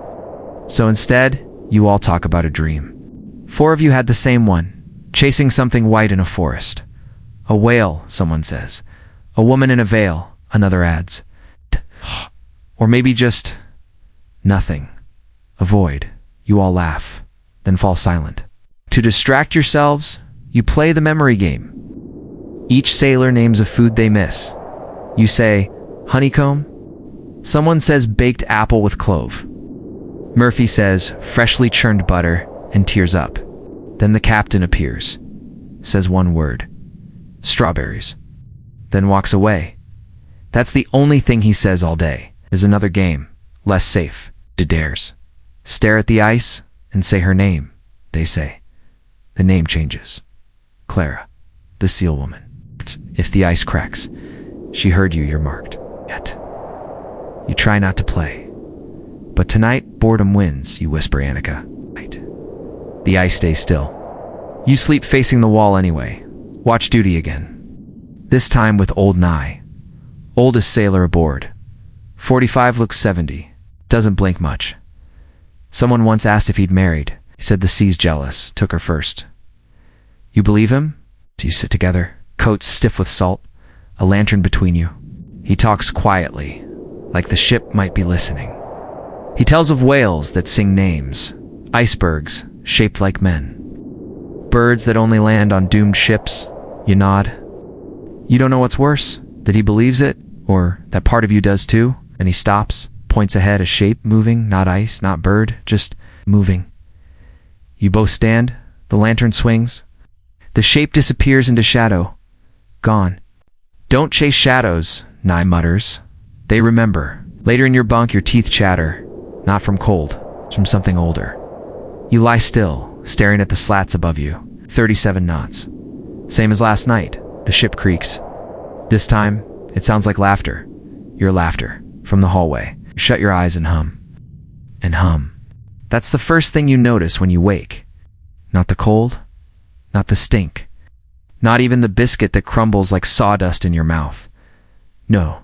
So instead, you all talk about a dream. 4 of you had the same one, chasing something white in a forest. A whale, someone says. A woman in a veil, another adds. Or maybe just nothing. A void. You all laugh, then fall silent. To distract yourselves, you play the memory game. Each sailor names a food they miss. You say, honeycomb. Someone says baked apple with clove. Murphy says freshly churned butter and tears up. Then the captain appears, says one word. Strawberries. Then walks away. That's the only thing he says all day. There's another game, less safe, to dares. Stare at the ice and say her name, they say. The name changes. Clara, the seal woman. If the ice cracks, she heard you, you're marked. Yet. You try not to play. But tonight, boredom wins, you whisper, Annika. The ice stays still. You sleep facing the wall anyway. Watch duty again. This time with old Nye. Oldest sailor aboard. 45 looks 70. Doesn't blink much. Someone once asked if he'd married. He said the sea's jealous, took her first. You believe him? So you sit together, coats stiff with salt, a lantern between you. He talks quietly, like the ship might be listening. He tells of whales that sing names, icebergs shaped like men, birds that only land on doomed ships. You nod. You don't know what's worse, that he believes it, or that part of you does too. And he stops, points ahead, a shape moving, not ice, not bird, just moving. You both stand, the lantern swings. The shape disappears into shadow. Gone. Don't chase shadows, Nye mutters. They remember. Later in your bunk, your teeth chatter. Not from cold, it's from something older. You lie still, staring at the slats above you. 37 knots. Same as last night. The ship creaks. This time, it sounds like laughter. Your laughter. From the hallway. Shut your eyes and hum. And hum. That's the first thing you notice when you wake. Not the cold. Not the stink. Not even the biscuit that crumbles like sawdust in your mouth. No.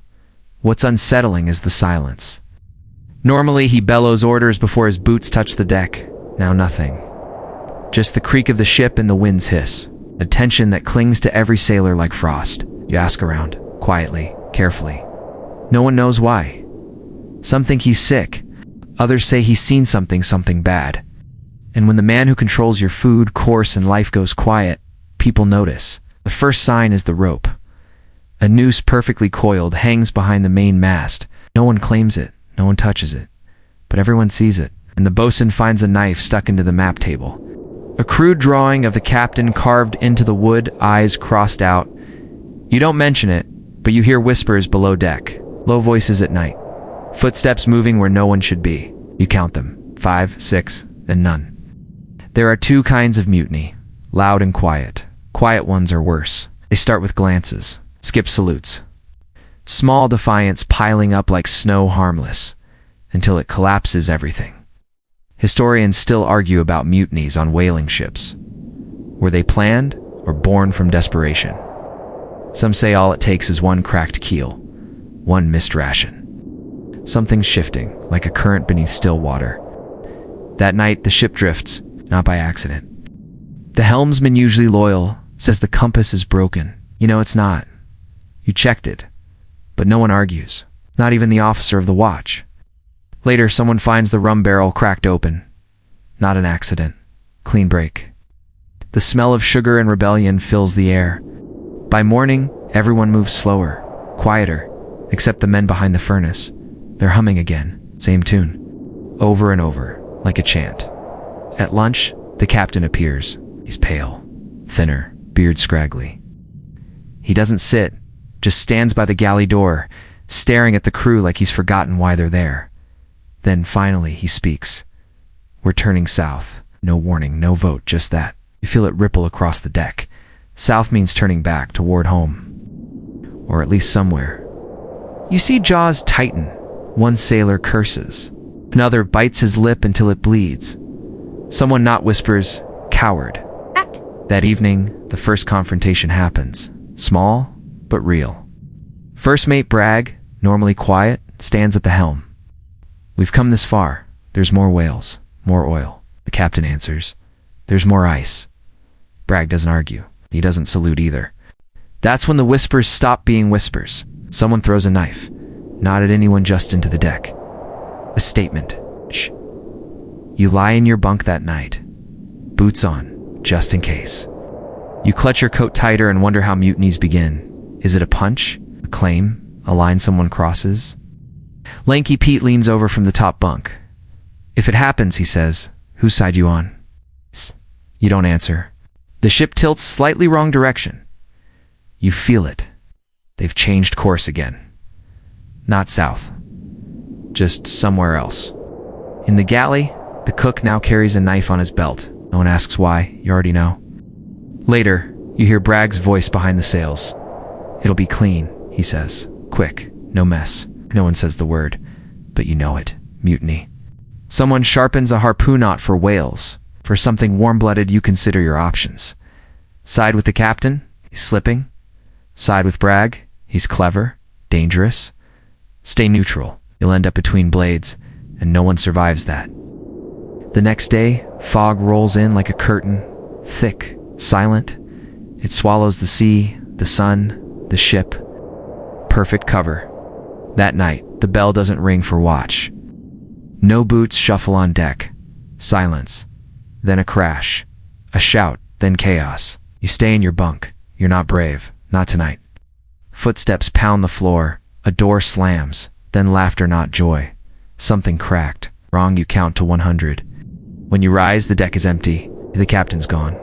What's unsettling is the silence. Normally, he bellows orders before his boots touch the deck. Now nothing. Just the creak of the ship and the wind's hiss. A tension that clings to every sailor like frost. You ask around, quietly, carefully. No one knows why. Some think he's sick. Others say he's seen something bad. And when the man who controls your food, course, and life goes quiet, people notice. The first sign is the rope. A noose perfectly coiled hangs behind the main mast. No one claims it. No one touches it. But everyone sees it. And the bosun finds a knife stuck into the map table. A crude drawing of the captain carved into the wood, eyes crossed out. You don't mention it, but you hear whispers below deck. Low voices at night. Footsteps moving where no one should be. You count them. 5, 6, and none. There are two kinds of mutiny. Loud and quiet. Quiet ones are worse. They start with glances. Skip salutes. Small defiance piling up like snow, harmless. Until it collapses everything. Historians still argue about mutinies on whaling ships. Were they planned or born from desperation? Some say all it takes is one cracked keel. One missed ration. Something's shifting, like a current beneath still water. That night, the ship drifts, not by accident. The helmsman, usually loyal, says the compass is broken. You know it's not. You checked it. But no one argues. Not even the officer of the watch. Later, someone finds the rum barrel cracked open. Not an accident. Clean break. The smell of sugar and rebellion fills the air. By morning, everyone moves slower, quieter, except the men behind the furnace. They're humming again, same tune. Over and over, like a chant. At lunch, the captain appears. He's pale, thinner, beard scraggly. He doesn't sit, just stands by the galley door, staring at the crew like he's forgotten why they're there. Then finally he speaks. We're turning south. No warning, no vote, just that. You feel it ripple across the deck. South means turning back toward home. Or at least somewhere. You see jaws tighten. One sailor curses. Another bites his lip until it bleeds. Someone not whispers, "Coward." That evening, the first confrontation happens. Small, but real. First mate Bragg, normally quiet, stands at the helm. We've come this far. There's more whales, more oil. The captain answers. There's more ice. Bragg doesn't argue. He doesn't salute either. That's when the whispers stop being whispers. Someone throws a knife. Not at anyone, just into the deck. A statement. Shh. You lie in your bunk that night. Boots on, just in case. You clutch your coat tighter and wonder how mutinies begin. Is it a punch? A claim? A line someone crosses? Lanky Pete leans over from the top bunk. If it happens, he says, whose side you on? You don't answer. The ship tilts slightly wrong direction. You feel it. They've changed course again. not south. Just somewhere else. In the galley, the cook now carries a knife on his belt. No one asks why, you already know. Later, you hear Bragg's voice behind the sails. "It'll be clean," he says. "Quick, no mess." No one says the word, but you know it. Mutiny. Someone sharpens a harpoon knot for whales. For something warm-blooded, you consider your options. Side with the captain, he's slipping. Side with Bragg, he's clever, dangerous. Stay neutral, you'll end up between blades, and no one survives that. The next day, fog rolls in like a curtain, thick, silent. It swallows the sea, the sun, the ship. Perfect cover. That night, the bell doesn't ring for watch. No boots shuffle on deck. Silence. Then a crash. A shout, then chaos. You stay in your bunk. You're not brave. Not tonight. Footsteps pound the floor. A door slams. Then laughter, not joy. Something cracked. Wrong, you count to 100. When you rise, the deck is empty. The captain's gone.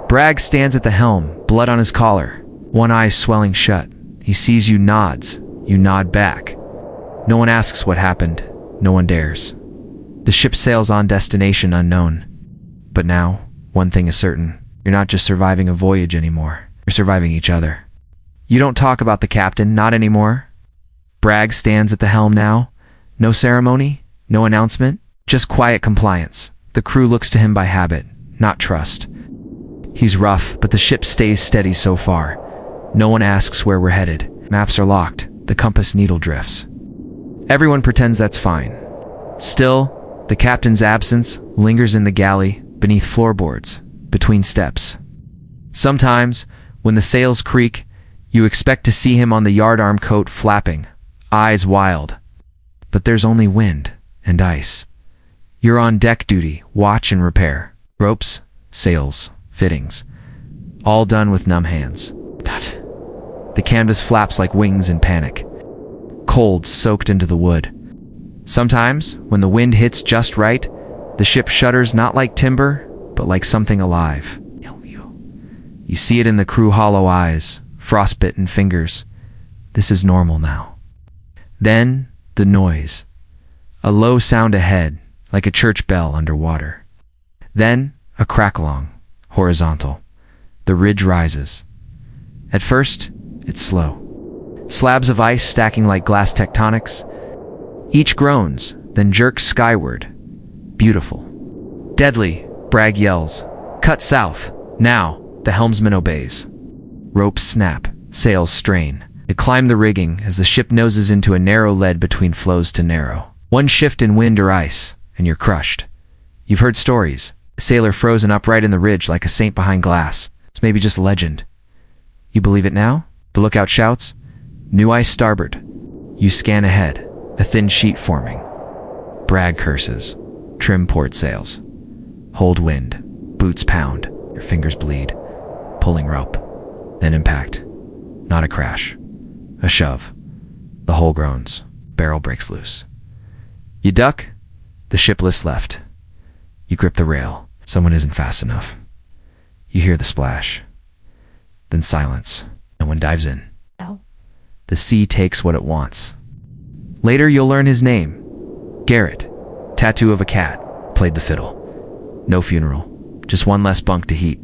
Bragg stands at the helm, blood on his collar. One eye swelling shut. He sees you, nods. You nod back. No one asks what happened. No one dares. The ship sails on, destination unknown. But now, one thing is certain. You're not just surviving a voyage anymore. You're surviving each other. You don't talk about the captain, not anymore. Bragg stands at the helm now. No ceremony, no announcement, just quiet compliance. The crew looks to him by habit, not trust. He's rough, but the ship stays steady so far. No one asks where we're headed. Maps are locked. The compass needle drifts. Everyone pretends that's fine. Still, the captain's absence lingers in the galley, beneath floorboards, between steps. Sometimes, when the sails creak, you expect to see him on the yardarm coat flapping, eyes wild. But there's only wind and ice. You're on deck duty, watch and repair. Ropes, sails, fittings. All done with numb hands. The canvas flaps like wings in panic. Cold soaked into the wood. Sometimes, when the wind hits just right, the ship shudders not like timber, but like something alive. You see it in the crew hollow eyes, frostbitten fingers. This is normal now. Then, the noise. A low sound ahead, like a church bell underwater. Then, a crack-along, horizontal. The ridge rises. At first, it's slow. Slabs of ice stacking like glass tectonics. Each groans, then jerks skyward. Beautiful. Deadly, Bragg yells. Cut south. Now, the helmsman obeys. Ropes snap, sails strain. They climb the rigging as the ship noses into a narrow lead between flows to narrow. One shift in wind or ice, and you're crushed. You've heard stories. A sailor frozen upright in the ridge like a saint behind glass. It's maybe just legend. You believe it now? The lookout shouts. New ice starboard. You scan ahead, a thin sheet forming. Bragg curses. Trim port sails. Hold wind. Boots pound. Your fingers bleed. Pulling rope. Then impact. Not a crash. A shove. The hull groans. Barrel breaks loose. You duck. The ship lifts left. You grip the rail. Someone isn't fast enough. You hear the splash. Then silence. No one dives in. No. The sea takes what it wants. Later you'll learn his name. Garrett. Tattoo of a cat. Played the fiddle. No funeral. Just one less bunk to heat.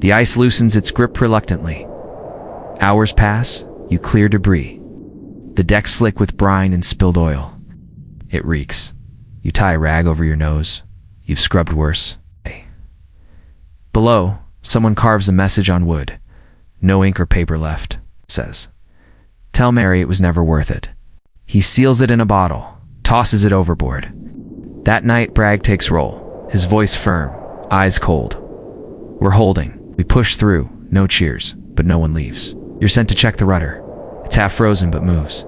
The ice loosens its grip reluctantly. Hours pass. You clear debris. The deck's slick with brine and spilled oil. It reeks. You tie a rag over your nose. You've scrubbed worse. Below, someone carves a message on wood. No ink or paper left, says. Tell Mary it was never worth it. He seals it in a bottle, tosses it overboard. That night, Bragg takes roll, his voice firm, eyes cold. We're holding. We push through, no cheers, but no one leaves. You're sent to check the rudder. It's half frozen but moves.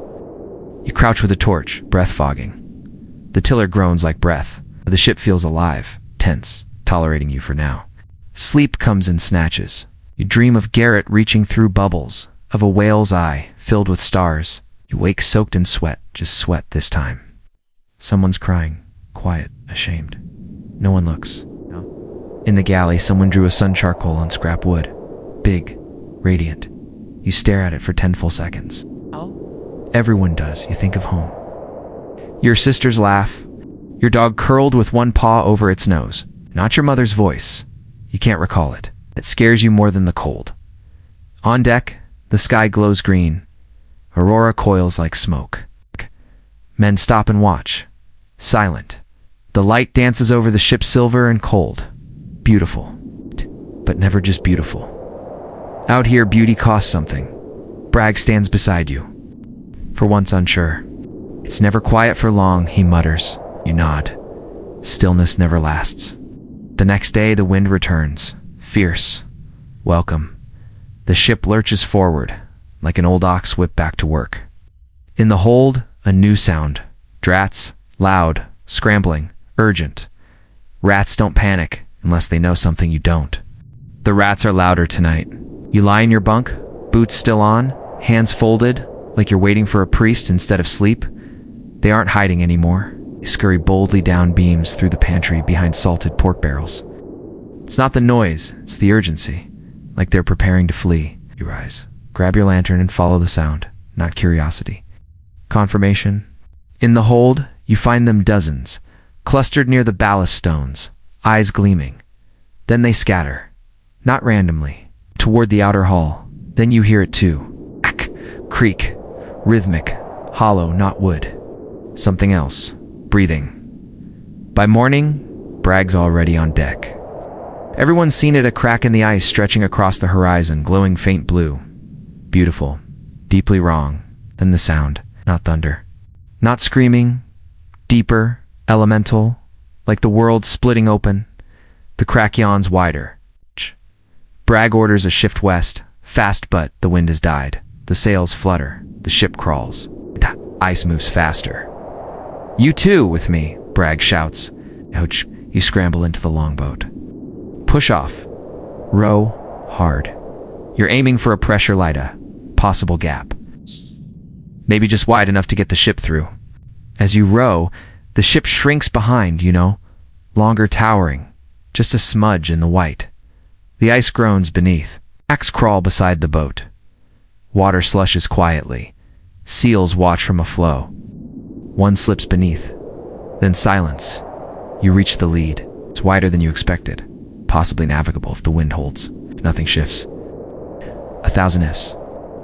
You crouch with a torch, breath fogging. The tiller groans like breath. The ship feels alive, tense, tolerating you for now. Sleep comes in snatches. You dream of Garrett reaching through bubbles, of a whale's eye filled with stars. You wake soaked in sweat, just sweat this time. Someone's crying, quiet, ashamed. No one looks. No. In the galley, someone drew a sun charcoal on scrap wood. Big, radiant. You stare at it for 10 full seconds. Oh. Everyone does. You think of home. Your sisters laugh. Your dog curled with one paw over its nose. Not your mother's voice. You can't recall it. It scares you more than the cold. On deck, the sky glows green. Aurora coils like smoke. Men stop and watch. Silent. The light dances over the ship, silver and cold. Beautiful. But never just beautiful. Out here, beauty costs something. Bragg stands beside you. For once unsure. It's never quiet for long, he mutters. You nod. Stillness never lasts. The next day, the wind returns. Fierce. Welcome. The ship lurches forward, like an old ox whipped back to work. In the hold, a new sound. Drats. Loud. Scrambling. Urgent. Rats don't panic unless they know something you don't. The rats are louder tonight. You lie in your bunk, boots still on, hands folded, like you're waiting for a priest instead of sleep. They aren't hiding anymore. They scurry boldly down beams through the pantry behind salted pork barrels. It's not the noise, it's the urgency, like they're preparing to flee. You rise, grab your lantern and follow the sound, not curiosity. Confirmation. In the hold, you find them dozens, clustered near the ballast stones, eyes gleaming. Then they scatter, not randomly, toward the outer hall. Then you hear it too. Ack, creak, rhythmic, hollow, not wood. Something else, breathing. By morning, Bragg's already on deck. Everyone's seen it, a crack in the ice stretching across the horizon, glowing faint blue. Beautiful, deeply wrong. Then the sound, not thunder. Not screaming, deeper, elemental, like the world splitting open. The crack yawns wider. Bragg orders a shift west, fast, but the wind has died. The sails flutter, the ship crawls. The ice moves faster. You too, with me, Bragg shouts. Ouch, you scramble into the longboat. Push off. Row hard. You're aiming for a pressure light, a possible gap. Maybe just wide enough to get the ship through. As you row, the ship shrinks behind, longer, towering, just a smudge in the white. The ice groans beneath. Cracks crawl beside the boat. Water slushes quietly. Seals watch from a flow. One slips beneath. Then silence. You reach the lead. It's wider than you expected. Possibly navigable if the wind holds. If nothing shifts. 1,000 ifs.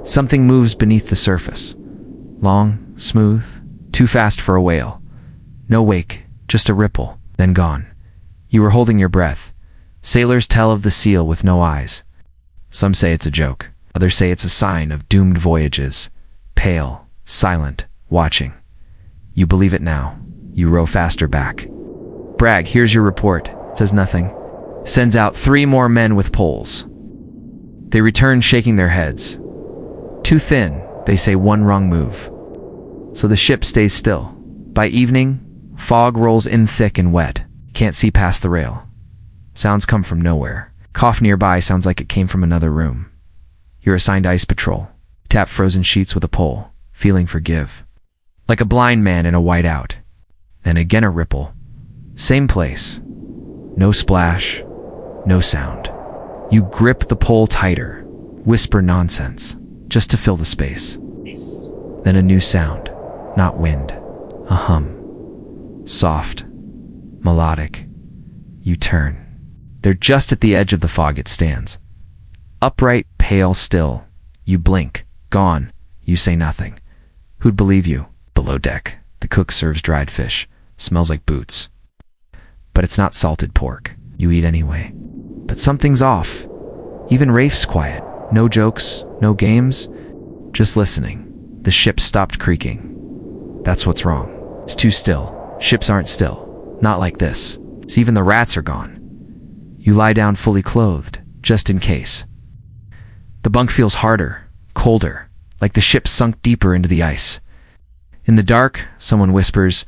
Something moves beneath the surface. Long, smooth, too fast for a whale. No wake, just a ripple, then gone. You were holding your breath. Sailors tell of the seal with no eyes. Some say it's a joke. Others say it's a sign of doomed voyages. Pale, silent, watching. You believe it now. You row faster back. Bragg, here's your report. Says nothing. Sends out 3 more men with poles. They return shaking their heads. Too thin, they say, one wrong move. So the ship stays still. By evening, fog rolls in thick and wet. Can't see past the rail. Sounds come from nowhere. Cough nearby sounds like it came from another room. You're assigned ice patrol. Tap frozen sheets with a pole, feeling forgive. Like a blind man in a whiteout. Then again a ripple. Same place. No splash, no sound. You grip the pole tighter, whisper nonsense, just to fill the space. Then a new sound, not wind, a hum. Soft, melodic. You turn. They're just at the edge of the fog. It stands. Upright, pale, still. You blink. Gone. You say nothing. Who'd believe you? Below deck, the cook serves dried fish. Smells like boots. But it's not salted pork. You eat anyway. But something's off. Even Rafe's quiet. No jokes, no games. Just listening. The ship stopped creaking. That's what's wrong. It's too still. Ships aren't still. Not like this. It's even the rats are gone. You lie down fully clothed, just in case. The bunk feels harder, colder, like the ship sunk deeper into the ice. In the dark, someone whispers,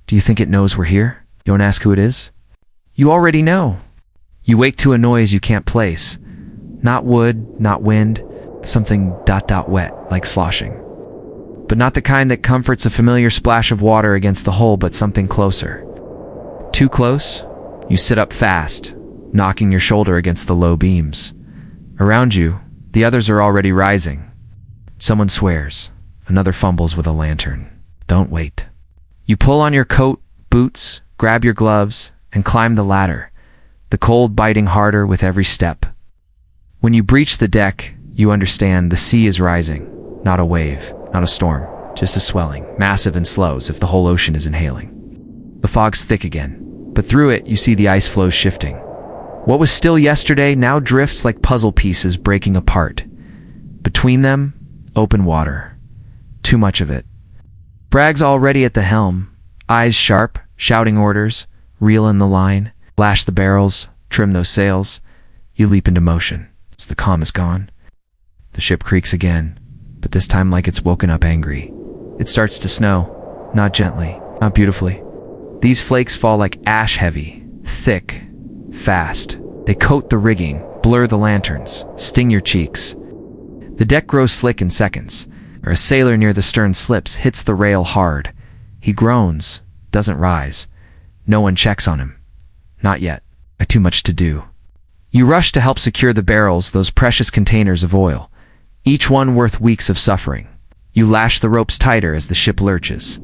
"Do you think it knows we're here?" You don't ask who it is. You already know. You wake to a noise you can't place. Not wood, not wind, something ... wet, like sloshing. But not the kind that comforts a familiar splash of water against the hull, but something closer. Too close? You sit up fast, knocking your shoulder against the low beams. Around you, the others are already rising. Someone swears. Another fumbles with a lantern. Don't wait. You pull on your coat, boots, grab your gloves, and climb the ladder, the cold biting harder with every step. When you breach the deck, you understand the sea is rising. Not a wave, not a storm, just a swelling, massive and slow as if the whole ocean is inhaling. The fog's thick again, but through it you see the ice floes shifting. What was still yesterday now drifts like puzzle pieces breaking apart. Between them, open water. Too much of it. Bragg's already at the helm, eyes sharp, shouting orders, reel in the line, lash the barrels, trim those sails. You leap into motion as the calm is gone. The ship creaks again, but this time like it's woken up angry. It starts to snow, not gently, not beautifully. These flakes fall like ash heavy, thick, fast. They coat the rigging, blur the lanterns, sting your cheeks. The deck grows slick in seconds, or a sailor near the stern slips, hits the rail hard. He groans, doesn't rise. No one checks on him. Not yet. Too much to do. You rush to help secure the barrels, those precious containers of oil, each one worth weeks of suffering. You lash the ropes tighter as the ship lurches.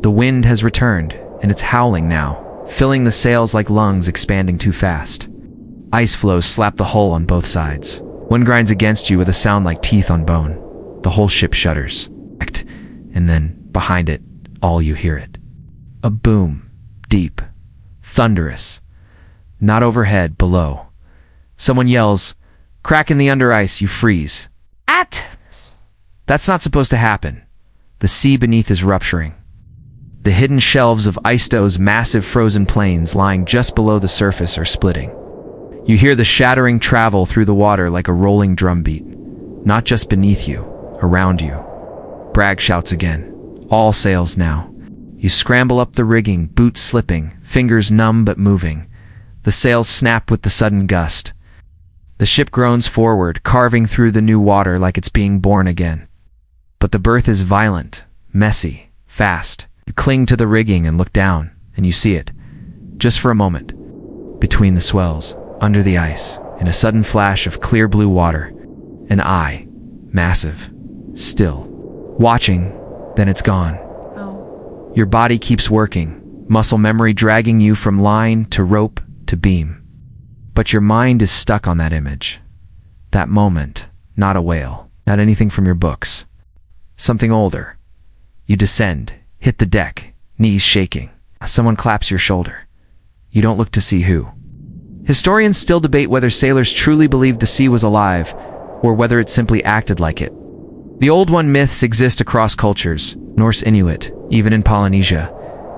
The wind has returned, and it's howling now, filling the sails like lungs expanding too fast. Ice floes slap the hull on both sides. One grinds against you with a sound like teeth on bone. The whole ship shudders. And then, behind it, all you hear it. A boom. Deep. Thunderous. Not overhead, below. Someone yells, "Crack in the under ice," you freeze. That's not supposed to happen. The sea beneath is rupturing. The hidden shelves of Isto's massive frozen plains lying just below the surface are splitting. You hear the shattering travel through the water like a rolling drumbeat. Not just beneath you, around you. Bragg shouts again. All sails now. You scramble up the rigging, boots slipping, fingers numb but moving. The sails snap with the sudden gust. The ship groans forward, carving through the new water like it's being born again. But the berth is violent, messy, fast. You cling to the rigging and look down, and you see it. Just for a moment. Between the swells, under the ice, in a sudden flash of clear blue water. An eye, massive, still. Watching, then it's gone. Oh. Your body keeps working, muscle memory dragging you from line to rope to beam. But your mind is stuck on that image. That moment, not a whale, not anything from your books. Something older. You descend, hit the deck, knees shaking. Someone claps your shoulder. You don't look to see who. Historians still debate whether sailors truly believed the sea was alive, or whether it simply acted like it. The Old One myths exist across cultures, Norse Inuit, even in Polynesia.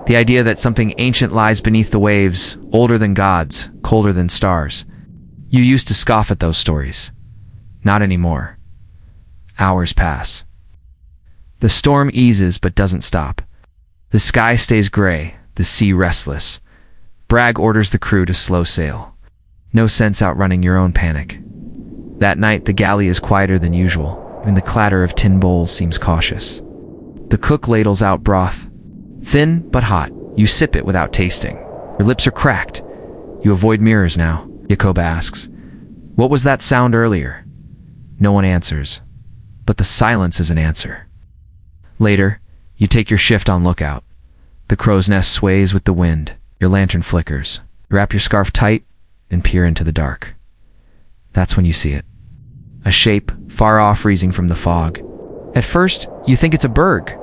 The idea that something ancient lies beneath the waves, older than gods, colder than stars. You used to scoff at those stories. Not anymore. Hours pass. The storm eases but doesn't stop. The sky stays gray, the sea restless. Bragg orders the crew to slow sail. No sense outrunning your own panic. That night, the galley is quieter than usual. Even the clatter of tin bowls seems cautious. The cook ladles out broth. Thin but hot. You sip it without tasting. Your lips are cracked. You avoid mirrors now. Jacob asks, "What was that sound earlier?" No one answers. But the silence is an answer. Later, you take your shift on lookout. The crow's nest sways with the wind. Your lantern flickers. You wrap your scarf tight and peer into the dark. That's when you see it. A shape, far off, freezing from the fog. At first, you think it's a berg.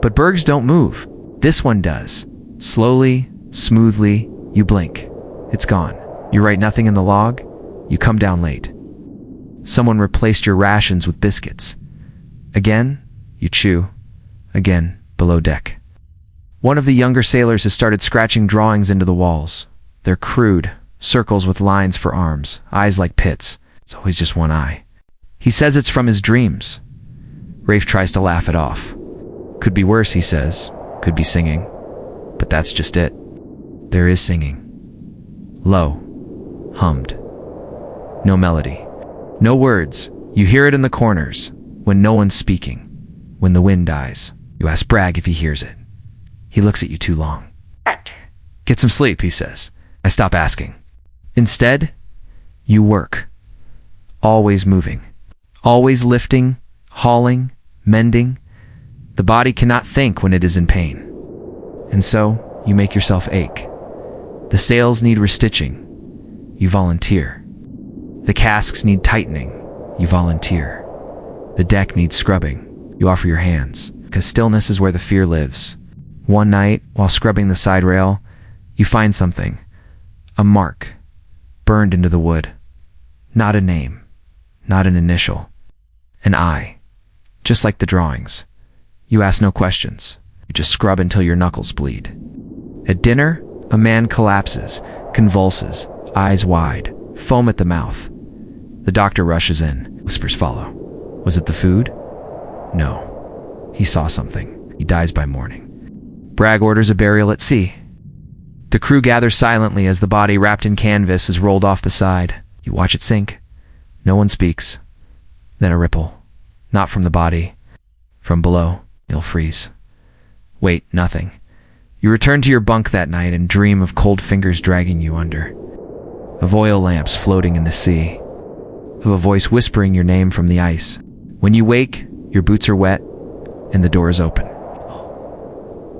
But bergs don't move. This one does. Slowly, smoothly, you blink. It's gone. You write nothing in the log. You come down late. Someone replaced your rations with biscuits. Again, you chew. Again, below deck. One of the younger sailors has started scratching drawings into the walls. They're crude, circles with lines for arms, eyes like pits. It's always just one eye. He says it's from his dreams. Rafe tries to laugh it off. Could be worse, he says. Could be singing. But that's just it. There is singing. Low. Hummed. No melody. No words. You hear it in the corners, when no one's speaking. When the wind dies. You ask Bragg if he hears it. He looks at you too long. "Get some sleep," he says. I stop asking. Instead, you work. Always moving. Always lifting, hauling, mending. The body cannot think when it is in pain. And so, you make yourself ache. The sails need restitching. You volunteer. The casks need tightening. You volunteer. The deck needs scrubbing. You offer your hands, because stillness is where the fear lives. One night, while scrubbing the side rail, you find something. A mark, burned into the wood. Not a name, not an initial. An eye, just like the drawings. You ask no questions. You just scrub until your knuckles bleed. At dinner, a man collapses, convulses, eyes wide, foam at the mouth. The doctor rushes in, whispers follow. Was it the food? No. He saw something. He dies by morning. Bragg orders a burial at sea. The crew gathers silently as the body wrapped in canvas is rolled off the side. You watch it sink. No one speaks. Then a ripple. Not from the body. From below, you'll freeze. Wait, nothing. You return to your bunk that night and dream of cold fingers dragging you under. Of oil lamps floating in the sea. Of a voice whispering your name from the ice. When you wake, your boots are wet, and the door is open.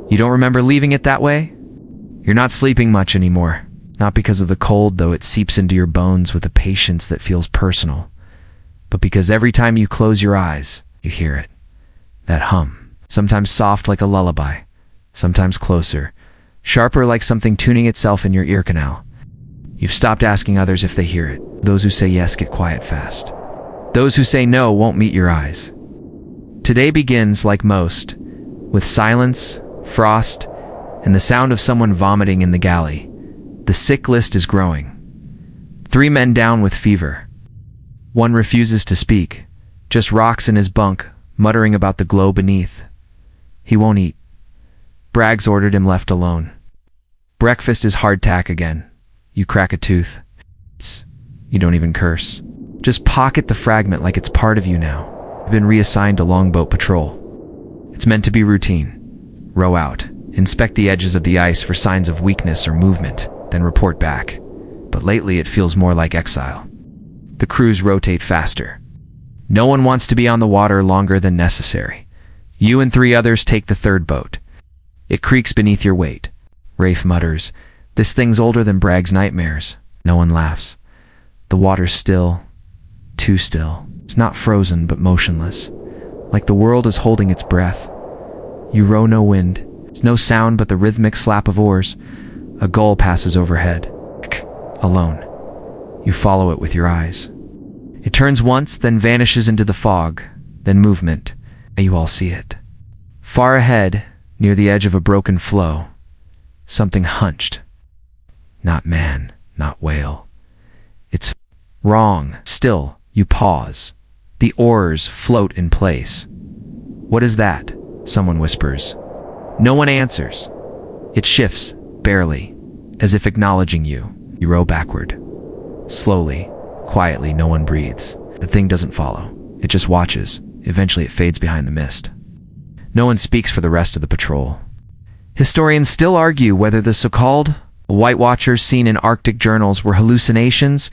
You don't remember leaving it that way? You're not sleeping much anymore. Not because of the cold, though it seeps into your bones with a patience that feels personal. But because every time you close your eyes, you hear it. That hum. Sometimes soft like a lullaby. Sometimes closer. Sharper like something tuning itself in your ear canal. You've stopped asking others if they hear it. Those who say yes get quiet fast. Those who say no won't meet your eyes. Today begins, like most, with silence, frost, and the sound of someone vomiting in the galley. The sick list is growing. 3 men down with fever. One refuses to speak, just rocks in his bunk, muttering about the glow beneath. He won't eat. Bragg's ordered him left alone. Breakfast is hardtack again. You crack a tooth. You don't even curse. Just pocket the fragment like it's part of you now. You've been reassigned to longboat patrol. It's meant to be routine. Row out. Inspect the edges of the ice for signs of weakness or movement, then report back. But lately it feels more like exile. The crews rotate faster. No one wants to be on the water longer than necessary. You and 3 others take the 3rd boat. It creaks beneath your weight. Rafe mutters, "This thing's older than Bragg's nightmares." No one laughs. The water's still. Too still. It's not frozen, but motionless. Like the world is holding its breath. You row no wind. There's no sound but the rhythmic slap of oars. A gull passes overhead. Alone. You follow it with your eyes. It turns once, then vanishes into the fog. Then movement. And you all see it. Far ahead, near the edge of a broken floe, something hunched. Not man, not whale. It's wrong. Still, you pause. The oars float in place. "What is that?" someone whispers. No one answers. It shifts, barely, as if acknowledging you. You row backward. Slowly, quietly, no one breathes. The thing doesn't follow. It just watches. Eventually it fades behind the mist. No one speaks for the rest of the patrol. Historians still argue whether the so-called White Watchers seen in Arctic journals were hallucinations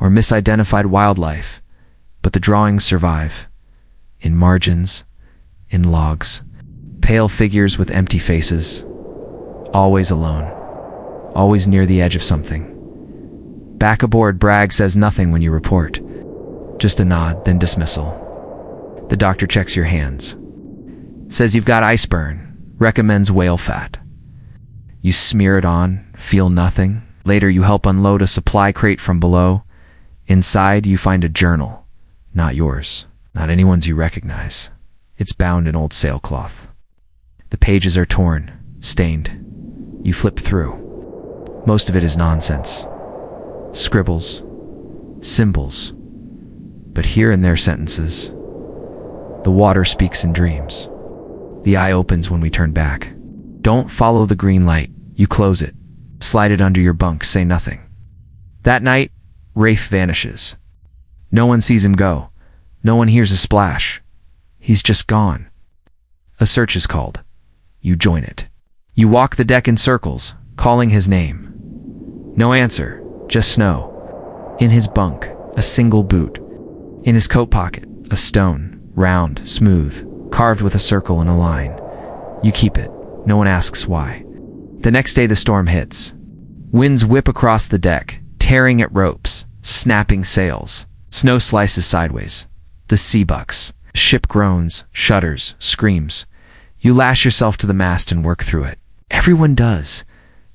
or misidentified wildlife, but the drawings survive. In margins, in logs, pale figures with empty faces, always alone, always near the edge of something. Back aboard, Bragg says nothing when you report. Just a nod, then dismissal. The doctor checks your hands. Says you've got ice burn, recommends whale fat. You smear it on, feel nothing. Later you help unload a supply crate from below. Inside you find a journal. Not yours, not anyone's you recognize. It's bound in old sailcloth. The pages are torn, stained. You flip through. Most of it is nonsense. Scribbles, symbols, but here and there sentences. The water speaks in dreams. The eye opens when we turn back. Don't follow the green light. You close it. Slide it under your bunk. Say nothing. That night, Rafe vanishes. No one sees him go. No one hears a splash. He's just gone. A search is called. You join it. You walk the deck in circles, calling his name. No answer, just snow. In his bunk, a single boot. In his coat pocket, a stone, round, smooth, carved with a circle and a line. You keep it. No one asks why. The next day the storm hits. Winds whip across the deck, tearing at ropes, snapping sails. Snow slices sideways. The sea bucks. Ship groans, shudders, screams. You lash yourself to the mast and work through it. Everyone does.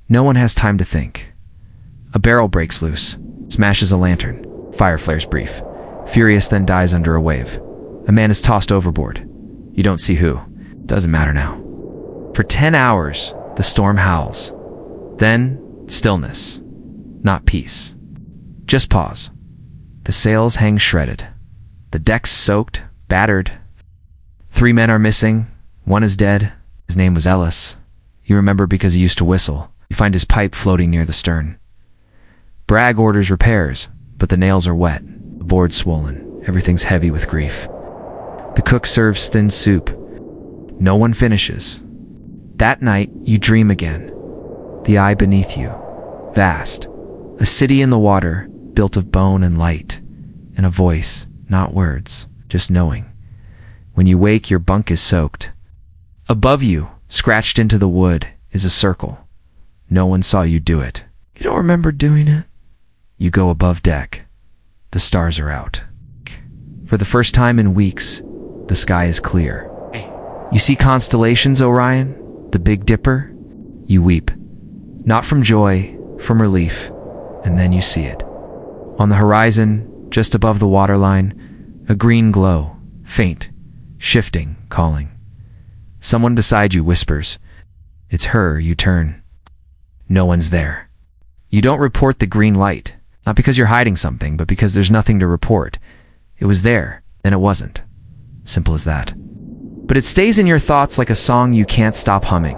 No one has time to think. A barrel breaks loose, smashes a lantern. Fire flares brief. Furious then dies under a wave. A man is tossed overboard. You don't see who. Doesn't matter now. For 10 hours, the storm howls. Then, stillness. Not peace. Just pause. The sails hang shredded. The deck's soaked, battered. 3 men are missing. 1 is dead. His name was Ellis. You remember because he used to whistle. You find his pipe floating near the stern. Bragg orders repairs, but the nails are wet, the board's swollen, everything's heavy with grief. The cook serves thin soup. No one finishes. That night, you dream again. The eye beneath you, vast. A city in the water, built of bone and light, and a voice, not words, just knowing. When you wake, your bunk is soaked. Above you, scratched into the wood, is a circle. No one saw you do it. You don't remember doing it? You go above deck. The stars are out. For the first time in weeks, the sky is clear. You see constellations, Orion, the Big Dipper. You weep. Not from joy, from relief. And then you see it. On the horizon, just above the waterline, a green glow, faint, shifting, calling. Someone beside you whispers. It's her. You turn. No one's there. You don't report the green light, not because you're hiding something, but because there's nothing to report. It was there, then it wasn't. Simple as that. But it stays in your thoughts like a song you can't stop humming.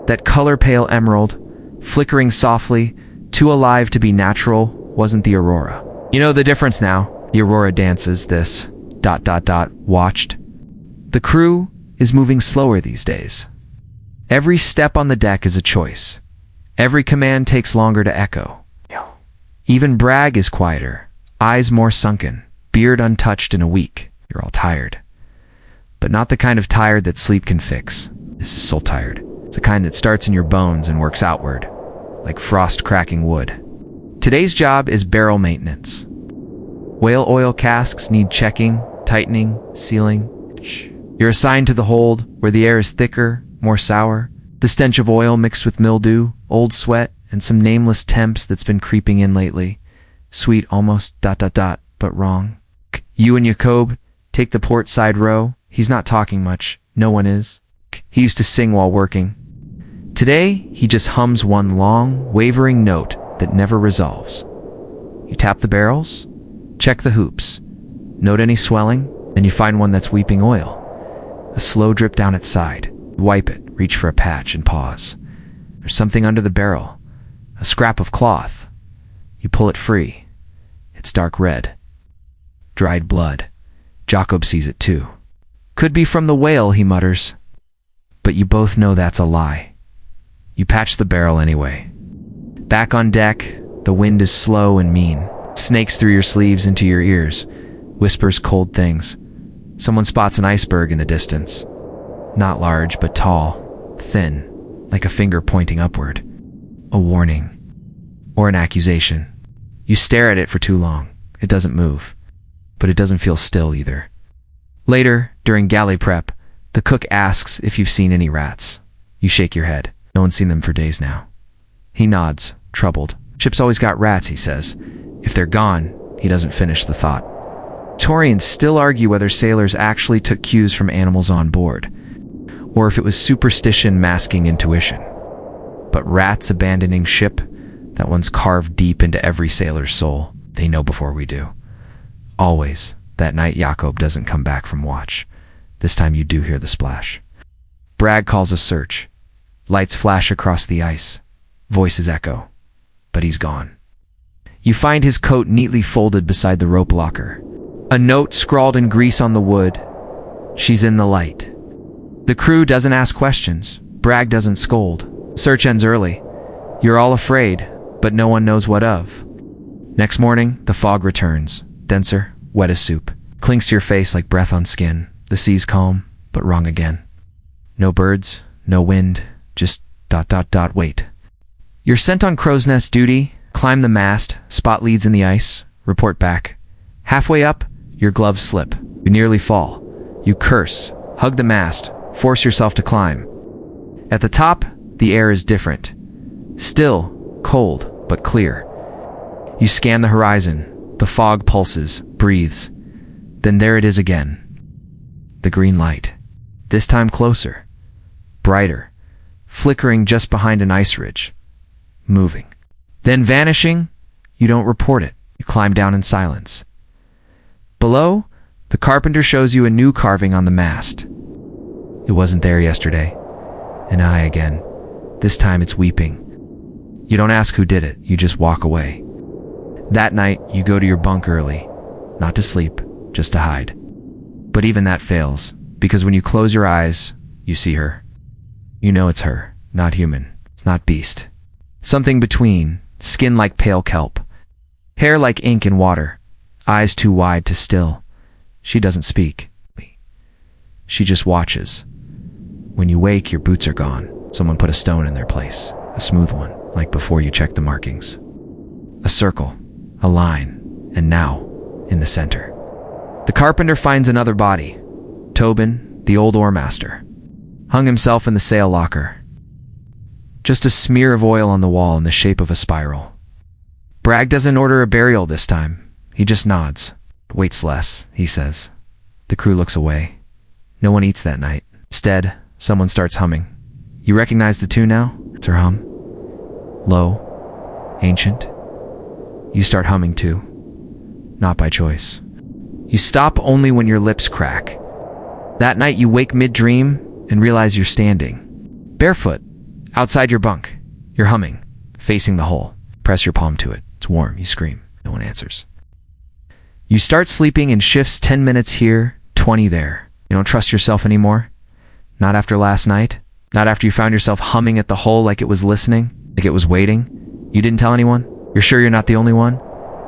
That color-pale emerald, flickering softly, too alive to be natural, wasn't the aurora. You know the difference now. The aurora dances, this ... watched. The crew is moving slower these days. Every step on the deck is a choice. Every command takes longer to echo. Even Bragg is quieter, eyes more sunken, beard untouched in a week. You're all tired. But not the kind of tired that sleep can fix. This is soul tired. It's the kind that starts in your bones and works outward, like frost cracking wood. Today's job is barrel maintenance. Whale oil casks need checking, tightening, sealing. You're assigned to the hold, where the air is thicker, more sour. The stench of oil mixed with mildew, old sweat, and some nameless temps that's been creeping in lately. Sweet almost ... but wrong. You and Jacob take the port side row. He's not talking much. No one is. He used to sing while working. Today, he just hums one long, wavering note that never resolves. You tap the barrels, check the hoops, note any swelling, and you find one that's weeping oil. A slow drip down its side. Wipe it, reach for a patch, and pause. There's something under the barrel. A scrap of cloth. You pull it free. It's dark red. Dried blood. Jacob sees it too. Could be from the whale, he mutters. But you both know that's a lie. You patch the barrel anyway. Back on deck, the wind is slow and mean. Snakes through your sleeves into your ears. Whispers cold things. Someone spots an iceberg in the distance. Not large, but tall, thin, like a finger pointing upward. A warning. Or an accusation. You stare at it for too long. It doesn't move. But it doesn't feel still either. Later, during galley prep, the cook asks if you've seen any rats. You shake your head. No one's seen them for days now. He nods, troubled. Ship's always got rats, he says. If they're gone, he doesn't finish the thought. Torians still argue whether sailors actually took cues from animals on board, or if it was superstition masking intuition. But rats abandoning ship, that one's carved deep into every sailor's soul. They know before we do. Always, that night Jacob doesn't come back from watch. This time you do hear the splash. Bragg calls a search. Lights flash across the ice. Voices echo. But he's gone. You find his coat neatly folded beside the rope locker. A note scrawled in grease on the wood. She's in the light. The crew doesn't ask questions. Bragg doesn't scold. Search ends early. You're all afraid, but no one knows what of. Next morning, the fog returns. Denser, wet as soup. Clings to your face like breath on skin. The sea's calm, but wrong again. No birds, no wind, just ... wait. You're sent on crow's nest duty, climb the mast, spot leads in the ice, report back. Halfway up, your gloves slip. You nearly fall. You curse, hug the mast, force yourself to climb. At the top, the air is different. Still, cold, but clear. You scan the horizon. The fog pulses, breathes. Then there it is again. The green light. This time closer. Brighter. Flickering just behind an ice ridge. Moving. Then vanishing. You don't report it. You climb down in silence. Below, the carpenter shows you a new carving on the mast. It wasn't there yesterday. An eye again. This time it's weeping. You don't ask who did it, you just walk away. That night, you go to your bunk early. Not to sleep, just to hide. But even that fails, because when you close your eyes, you see her. You know it's her, not human. It's not beast. Something between, skin like pale kelp. Hair like ink in water. Eyes too wide to still. She doesn't speak. She just watches. When you wake, your boots are gone. Someone put a stone in their place. A smooth one, like before you checked the markings. A circle, a line, and now, in the center. The carpenter finds another body. Tobin, the old oarmaster, hung himself in the sail locker. Just a smear of oil on the wall in the shape of a spiral. Bragg doesn't order a burial this time. He just nods. Waits less, he says. The crew looks away. No one eats that night. Instead, someone starts humming. You recognize the tune now? It's her hum. Low, ancient. You start humming too. Not by choice. You stop only when your lips crack. That night you wake mid-dream and realize you're standing. Barefoot, outside your bunk. You're humming, facing the hole. Press your palm to it. It's warm, you scream. No one answers. You start sleeping in shifts 10 minutes here, 20 there. You don't trust yourself anymore? Not after last night? Not after you found yourself humming at the hole like it was listening? Like it was waiting? You didn't tell anyone? You're sure you're not the only one?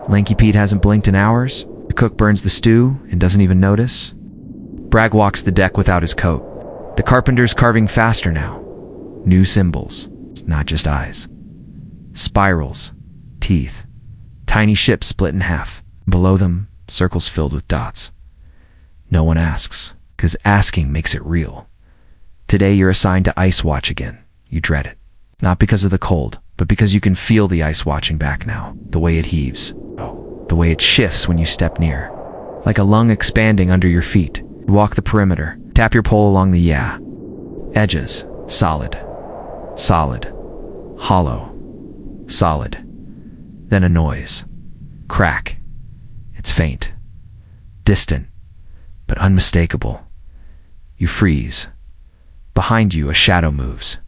Lanky Pete hasn't blinked in hours? The cook burns the stew and doesn't even notice? Bragg walks the deck without his coat. The carpenter's carving faster now. New symbols. It's not just eyes. Spirals. Teeth. Tiny ships split in half. Below them, circles filled with dots. No one asks, because asking makes it real. Today you're assigned to ice watch again. You dread it. Not because of the cold, but because you can feel the ice watching back now. The way it heaves. The way it shifts when you step near. Like a lung expanding under your feet. You walk the perimeter. Tap your pole along the edges. Solid. Solid. Hollow. Solid. Then a noise. Crack. It's faint. Distant. But unmistakable. You freeze. Behind you, a shadow moves.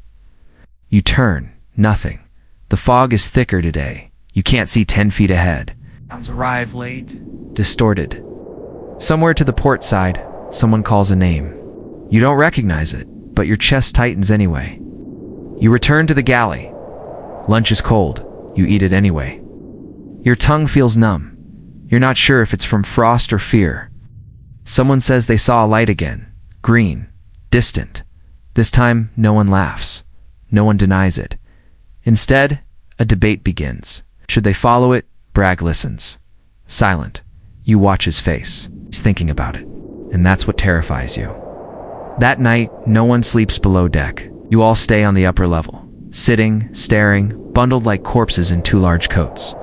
You turn. Nothing. The fog is thicker today. You can't see 10 feet ahead. Sounds arrive late. Distorted. Somewhere to the port side, someone calls a name. You don't recognize it, but your chest tightens anyway. You return to the galley. Lunch is cold. You eat it anyway. Your tongue feels numb. You're not sure if it's from frost or fear. Someone says they saw a light again. Green. Distant. This time, no one laughs. No one denies it. Instead, a debate begins. Should they follow it? Bragg listens. Silent. You watch his face. He's thinking about it. And that's what terrifies you. That night, no one sleeps below deck. You all stay on the upper level. Sitting, staring, bundled like corpses in 2 large coats.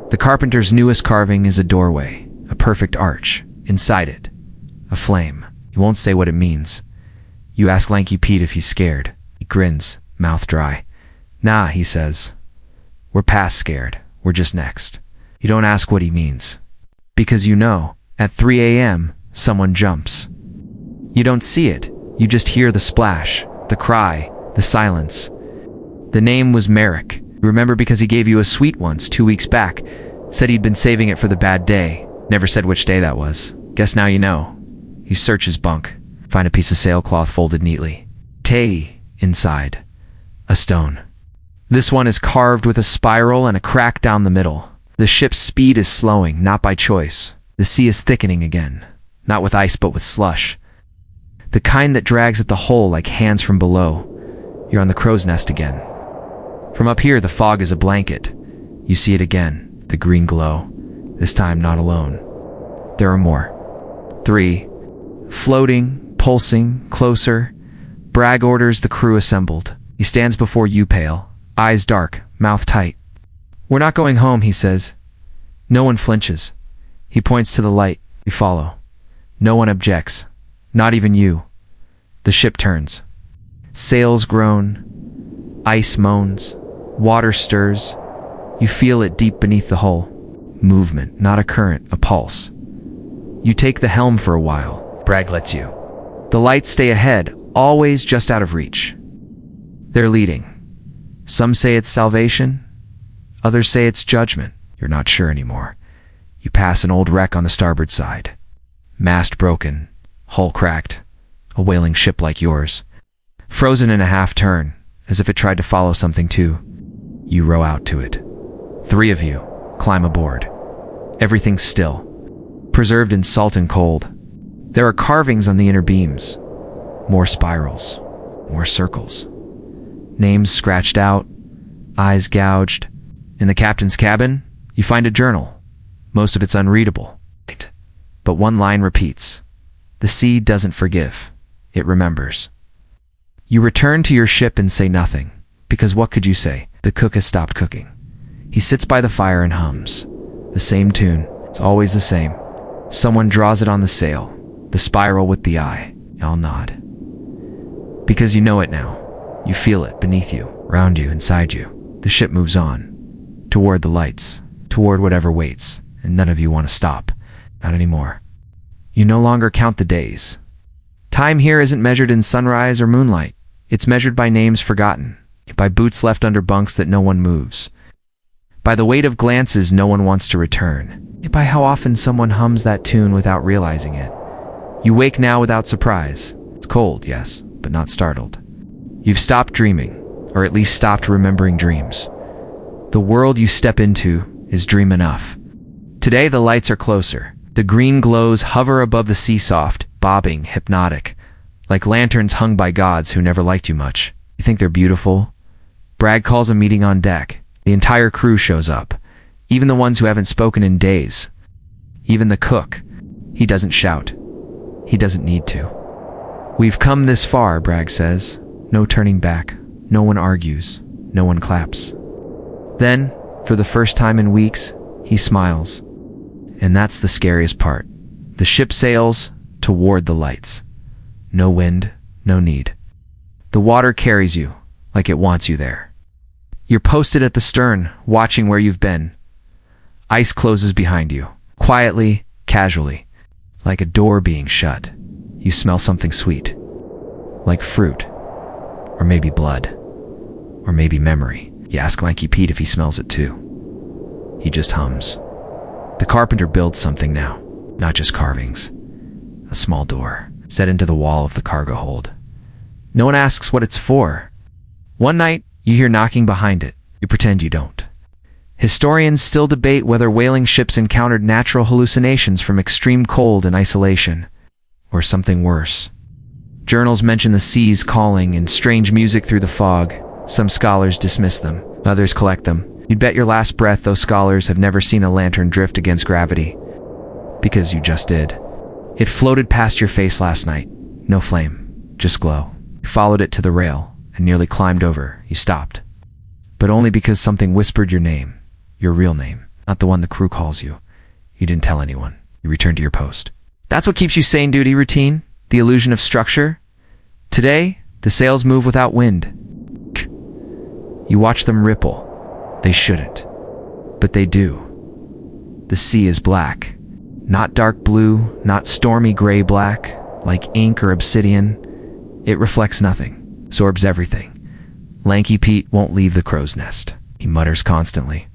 The carpenter's newest carving is a doorway. A perfect arch. Inside it, a flame. You won't say what it means. You ask Lanky Pete if he's scared. He grins, mouth dry. Nah, he says. We're past scared. We're just next. You don't ask what he means. Because you know, at 3 a.m., someone jumps. You don't see it. You just hear the splash, the cry, the silence. The name was Merrick. You remember because he gave you a sweet once 2 weeks back. Said he'd been saving it for the bad day. Never said which day that was. Guess now you know. You search his bunk. Find a piece of sailcloth folded neatly. Tay inside. A stone. This one is carved with a spiral and a crack down the middle. The ship's speed is slowing, not by choice. The sea is thickening again. Not with ice, but with slush. The kind that drags at the hull like hands from below. You're on the crow's nest again. From up here, the fog is a blanket. You see it again, the green glow. This time, not alone. There are more. 3. Floating, pulsing, closer. Bragg orders the crew assembled. He stands before you, pale, eyes dark, mouth tight. "We're not going home," he says. No one flinches. He points to the light. You follow. No one objects. Not even you. The ship turns. Sails groan. Ice moans. Water stirs. You feel it deep beneath the hull. Movement, not a current, a pulse. You take the helm for a while. Bragg lets you. The lights stay ahead, always just out of reach. They're leading. Some say it's salvation. Others say it's judgment. You're not sure anymore. You pass an old wreck on the starboard side. Mast broken, hull cracked, a whaling ship like yours. Frozen in a half-turn, as if it tried to follow something too. You row out to it. 3 of you climb aboard. Everything's still, preserved in salt and cold. There are carvings on the inner beams. More spirals, more circles. Names scratched out, eyes gouged. In the captain's cabin, you find a journal. Most of it's unreadable. But one line repeats. The sea doesn't forgive. It remembers. You return to your ship and say nothing, because what could you say? The cook has stopped cooking. He sits by the fire and hums. The same tune. It's always the same. Someone draws it on the sail. The spiral with the eye. I'll nod. Because you know it now. You feel it beneath you, around you, inside you. The ship moves on. Toward the lights. Toward whatever waits. And none of you want to stop. Not anymore. You no longer count the days. Time here isn't measured in sunrise or moonlight. It's measured by names forgotten. By boots left under bunks that no one moves. By the weight of glances no one wants to return. By how often someone hums that tune without realizing it. You wake now without surprise. It's cold, yes, but not startled. You've stopped dreaming, or at least stopped remembering dreams. The world you step into is dream enough. Today the lights are closer. The green glows hover above the sea soft, bobbing, hypnotic, like lanterns hung by gods who never liked you much. You think they're beautiful? Bragg calls a meeting on deck. The entire crew shows up, even the ones who haven't spoken in days. Even the cook. He doesn't shout. He doesn't need to. We've come this far, Bragg says. No turning back. No one argues. No one claps. Then, for the first time in weeks, he smiles. And that's the scariest part. The ship sails toward the lights. No wind, no need. The water carries you, like it wants you there. You're posted at the stern, watching where you've been. Ice closes behind you, quietly, casually, like a door being shut. You smell something sweet, like fruit, or maybe blood, or maybe memory. You ask Lanky Pete if he smells it too. He just hums. The carpenter builds something now, not just carvings. A small door, set into the wall of the cargo hold. No one asks what it's for. One night, you hear knocking behind it. You pretend you don't. Historians still debate whether whaling ships encountered natural hallucinations from extreme cold and isolation, or something worse. Journals mention the seas calling and strange music through the fog. Some scholars dismiss them, others collect them. You'd bet your last breath those scholars have never seen a lantern drift against gravity. Because you just did. It floated past your face last night. No flame, just glow. You followed it to the rail and nearly climbed over. You stopped. But only because something whispered your name. Your real name, not the one the crew calls you. You didn't tell anyone. You returned to your post. That's what keeps you sane, duty routine. The illusion of structure. Today, the sails move without wind. You watch them ripple. They shouldn't, but they do. The sea is black. Not dark blue, not stormy gray-black, like ink or obsidian. It reflects nothing, absorbs everything. Lanky Pete won't leave the crow's nest. He mutters constantly,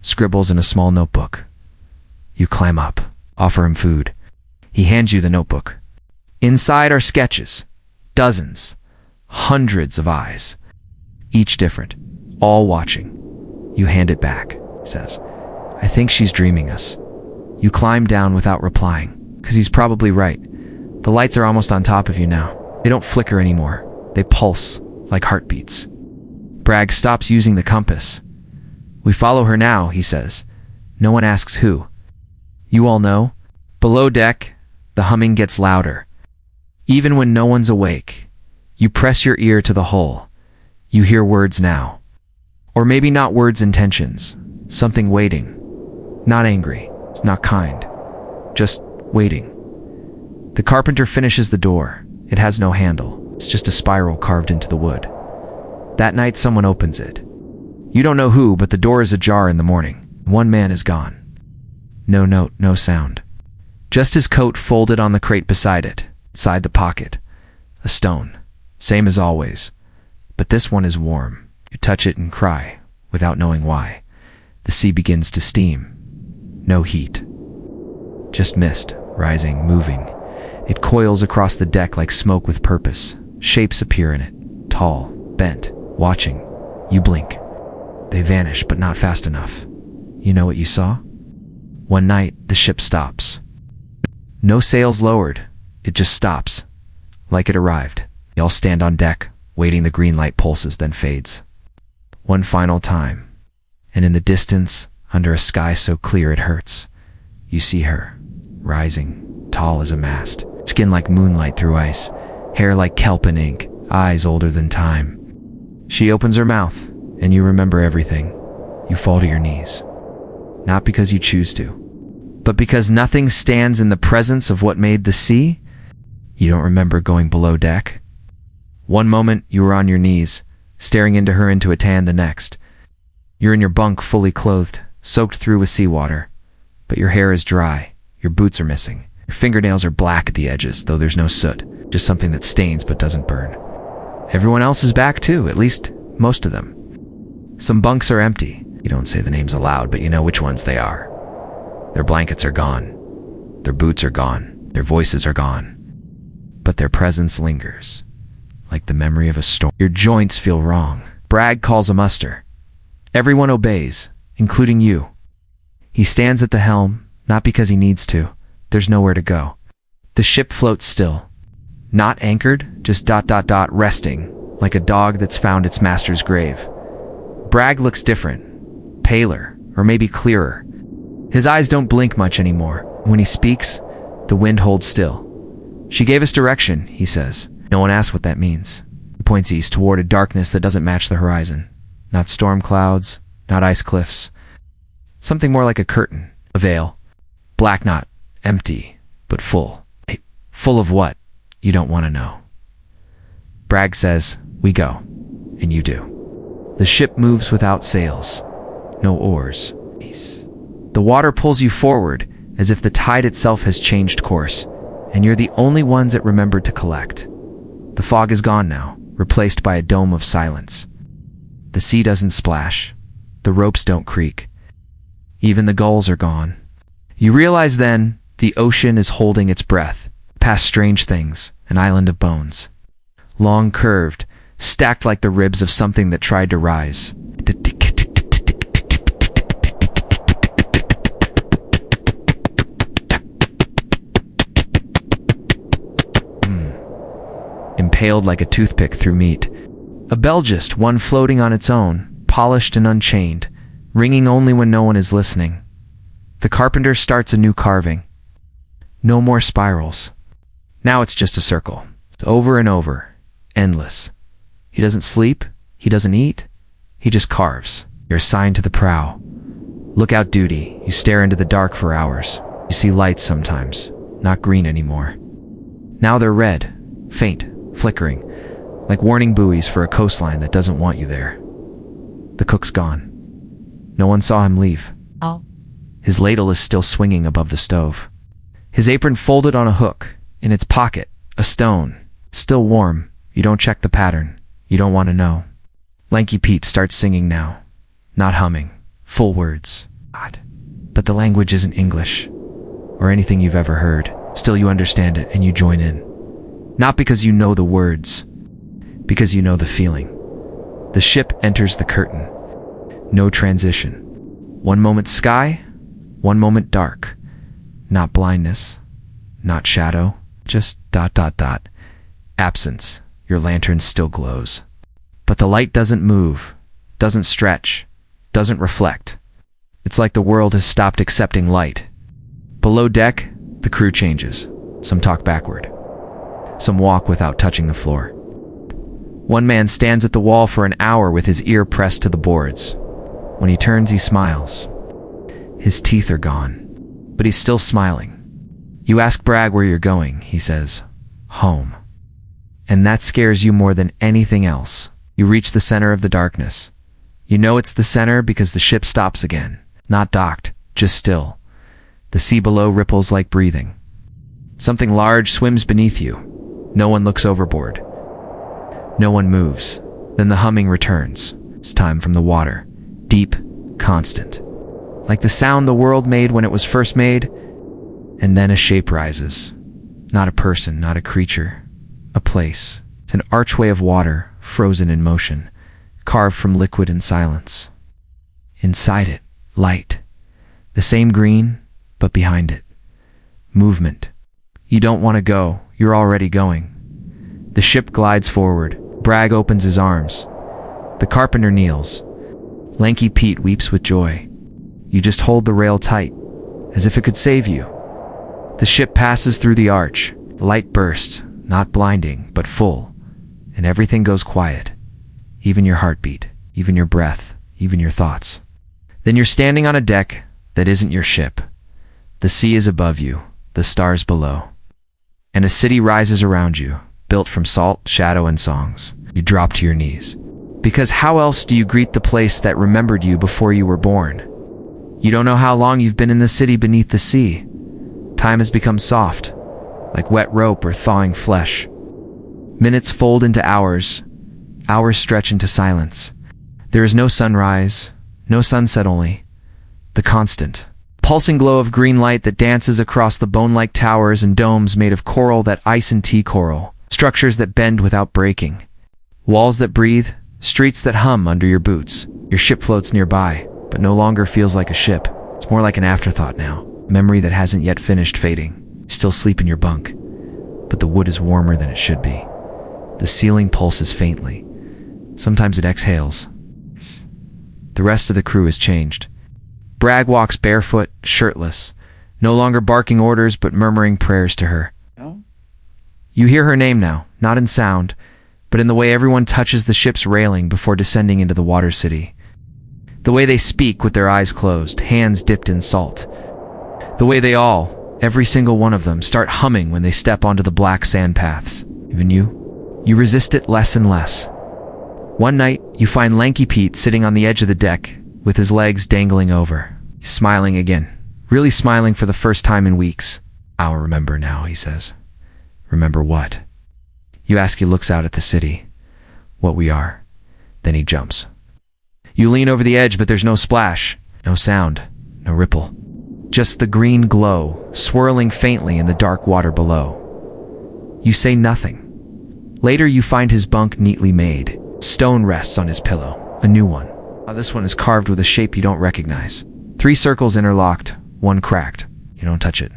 scribbles in a small notebook. You climb up, offer him food. He hands you the notebook. Inside are sketches, dozens, hundreds of eyes, each different, all watching. You hand it back, says, I think she's dreaming us. You climb down without replying, because he's probably right. The lights are almost on top of you now. They don't flicker anymore. They pulse like heartbeats. Bragg stops using the compass. "We follow her now," he says. No one asks who. You all know. Below deck, the humming gets louder. Even when no one's awake, you press your ear to the hull. You hear words now. Or maybe not words, intentions. Something waiting. Not angry. It's not kind. Just waiting. The carpenter finishes the door. It has no handle. It's just a spiral carved into the wood. That night, someone opens it. You don't know who, but the door is ajar in the morning. One man is gone. No note, no sound. Just his coat folded on the crate beside it, inside the pocket. A stone. Same as always. But this one is warm. You touch it and cry, without knowing why. The sea begins to steam. No heat. Just mist, rising, moving. It coils across the deck like smoke with purpose. Shapes appear in it. Tall, bent, watching. You blink. They vanish, but not fast enough. You know what you saw? One night, the ship stops. No sails lowered. It just stops. Like it arrived. You all stand on deck, waiting. The green light pulses, then fades. One final time. And in the distance, under a sky so clear it hurts, you see her, rising, tall as a mast, skin like moonlight through ice, hair like kelp and ink, eyes older than time. She opens her mouth, and you remember everything. You fall to your knees. Not because you choose to, but because nothing stands in the presence of what made the sea. You don't remember going below deck. One moment, you were on your knees, staring into her into a tan. The next, you're in your bunk, fully clothed, soaked through with seawater. But your hair is dry, your boots are missing, your fingernails are black at the edges, though there's no soot, just something that stains but doesn't burn. Everyone else is back too, at least most of them. Some bunks are empty. You don't say the names aloud, but you know which ones they are. Their blankets are gone. Their boots are gone. Their voices are gone. But their presence lingers, like the memory of a storm. Your joints feel wrong. Bragg calls a muster. Everyone obeys, including you. He stands at the helm, not because he needs to. There's nowhere to go. The ship floats still. Not anchored, just ... resting, like a dog that's found its master's grave. Bragg looks different, paler, or maybe clearer. His eyes don't blink much anymore. When he speaks, the wind holds still. "She gave us direction," he says. No one asks what that means. He points east toward a darkness that doesn't match the horizon. Not storm clouds, not ice cliffs. Something more like a curtain, a veil. Black, not empty, but full. Full of what? You don't want to know. Bragg says, "We go," and you do. The ship moves without sails. No oars. The water pulls you forward, as if the tide itself has changed course, and you're the only ones it remembered to collect. The fog is gone now, replaced by a dome of silence. The sea doesn't splash. The ropes don't creak. Even the gulls are gone. You realize then, the ocean is holding its breath, past strange things, an island of bones. Long curved, stacked like the ribs of something that tried to rise. Impaled like a toothpick through meat. A bell, just one floating on its own, polished and unchained, ringing only when no one is listening. The carpenter starts a new carving. No more spirals. Now it's just a circle. It's over and over. Endless. He doesn't sleep. He doesn't eat. He just carves. You're assigned to the prow. Lookout duty. You stare into the dark for hours. You see lights sometimes. Not green anymore. Now they're red. Faint. Flickering. Like warning buoys for a coastline that doesn't want you there. The cook's gone. No one saw him leave. Oh. His ladle is still swinging above the stove. His apron folded on a hook. In its pocket, a stone. Still warm. You don't check the pattern. You don't want to know. Lanky Pete starts singing now. Not humming. Full words. God. But the language isn't English. Or anything you've ever heard. Still you understand it and you join in. Not because you know the words. Because you know the feeling. The ship enters the curtain. No transition. One moment sky. One moment dark. Not blindness. Not shadow. Just ... Absence. Your lantern still glows. But the light doesn't move, doesn't stretch, doesn't reflect. It's like the world has stopped accepting light. Below deck, the crew changes. Some talk backward. Some walk without touching the floor. One man stands at the wall for an hour with his ear pressed to the boards. When he turns, he smiles. His teeth are gone, but he's still smiling. You ask Bragg where you're going, he says, home. And that scares you more than anything else. You reach the center of the darkness. You know it's the center because the ship stops again. Not docked, just still. The sea below ripples like breathing. Something large swims beneath you. No one looks overboard. No one moves. Then the humming returns. It's time from the water. Deep, constant. Like the sound the world made when it was first made. And then a shape rises. Not a person, not a creature. A place. It's an archway of water, frozen in motion, carved from liquid and silence. Inside it, light. The same green, but behind it. Movement. You don't want to go, you're already going. The ship glides forward. Bragg opens his arms. The carpenter kneels. Lanky Pete weeps with joy. You just hold the rail tight, as if it could save you. The ship passes through the arch. The light bursts, not blinding, but full. And everything goes quiet. Even your heartbeat, even your breath, even your thoughts. Then you're standing on a deck that isn't your ship. The sea is above you, the stars below. And a city rises around you, built from salt, shadow, and songs. You drop to your knees. Because how else do you greet the place that remembered you before you were born? You don't know how long you've been in the city beneath the sea. Time has become soft, like wet rope or thawing flesh. Minutes fold into hours. Hours stretch into silence. There is no sunrise, no sunset only. The constant, pulsing glow of green light that dances across the bone-like towers and domes made of coral that ice and tea coral. Structures that bend without breaking. Walls that breathe, streets that hum under your boots. Your ship floats nearby, but no longer feels like a ship. It's more like an afterthought now. Memory that hasn't yet finished fading. Still sleep in your bunk. But the wood is warmer than it should be. The ceiling pulses faintly. Sometimes it exhales. The rest of the crew is changed. Bragg walks barefoot, shirtless, no longer barking orders but murmuring prayers to her. No? You hear her name now, not in sound, but in the way everyone touches the ship's railing before descending into the water city. The way they speak with their eyes closed, hands dipped in salt. The way they all, every single one of them, start humming when they step onto the black sand paths. Even you? You resist it less and less. One night, you find Lanky Pete sitting on the edge of the deck, with his legs dangling over. He's smiling again, really smiling for the first time in weeks. I'll remember now, he says. Remember what? You ask, he looks out at the city. What we are. Then he jumps. You lean over the edge, but there's no splash, no sound, no ripple. Just the green glow, swirling faintly in the dark water below. You say nothing. Later you find his bunk neatly made. Stone rests on his pillow, a new one. This one is carved with a shape you don't recognize. 3 circles interlocked, 1 cracked. You don't touch it.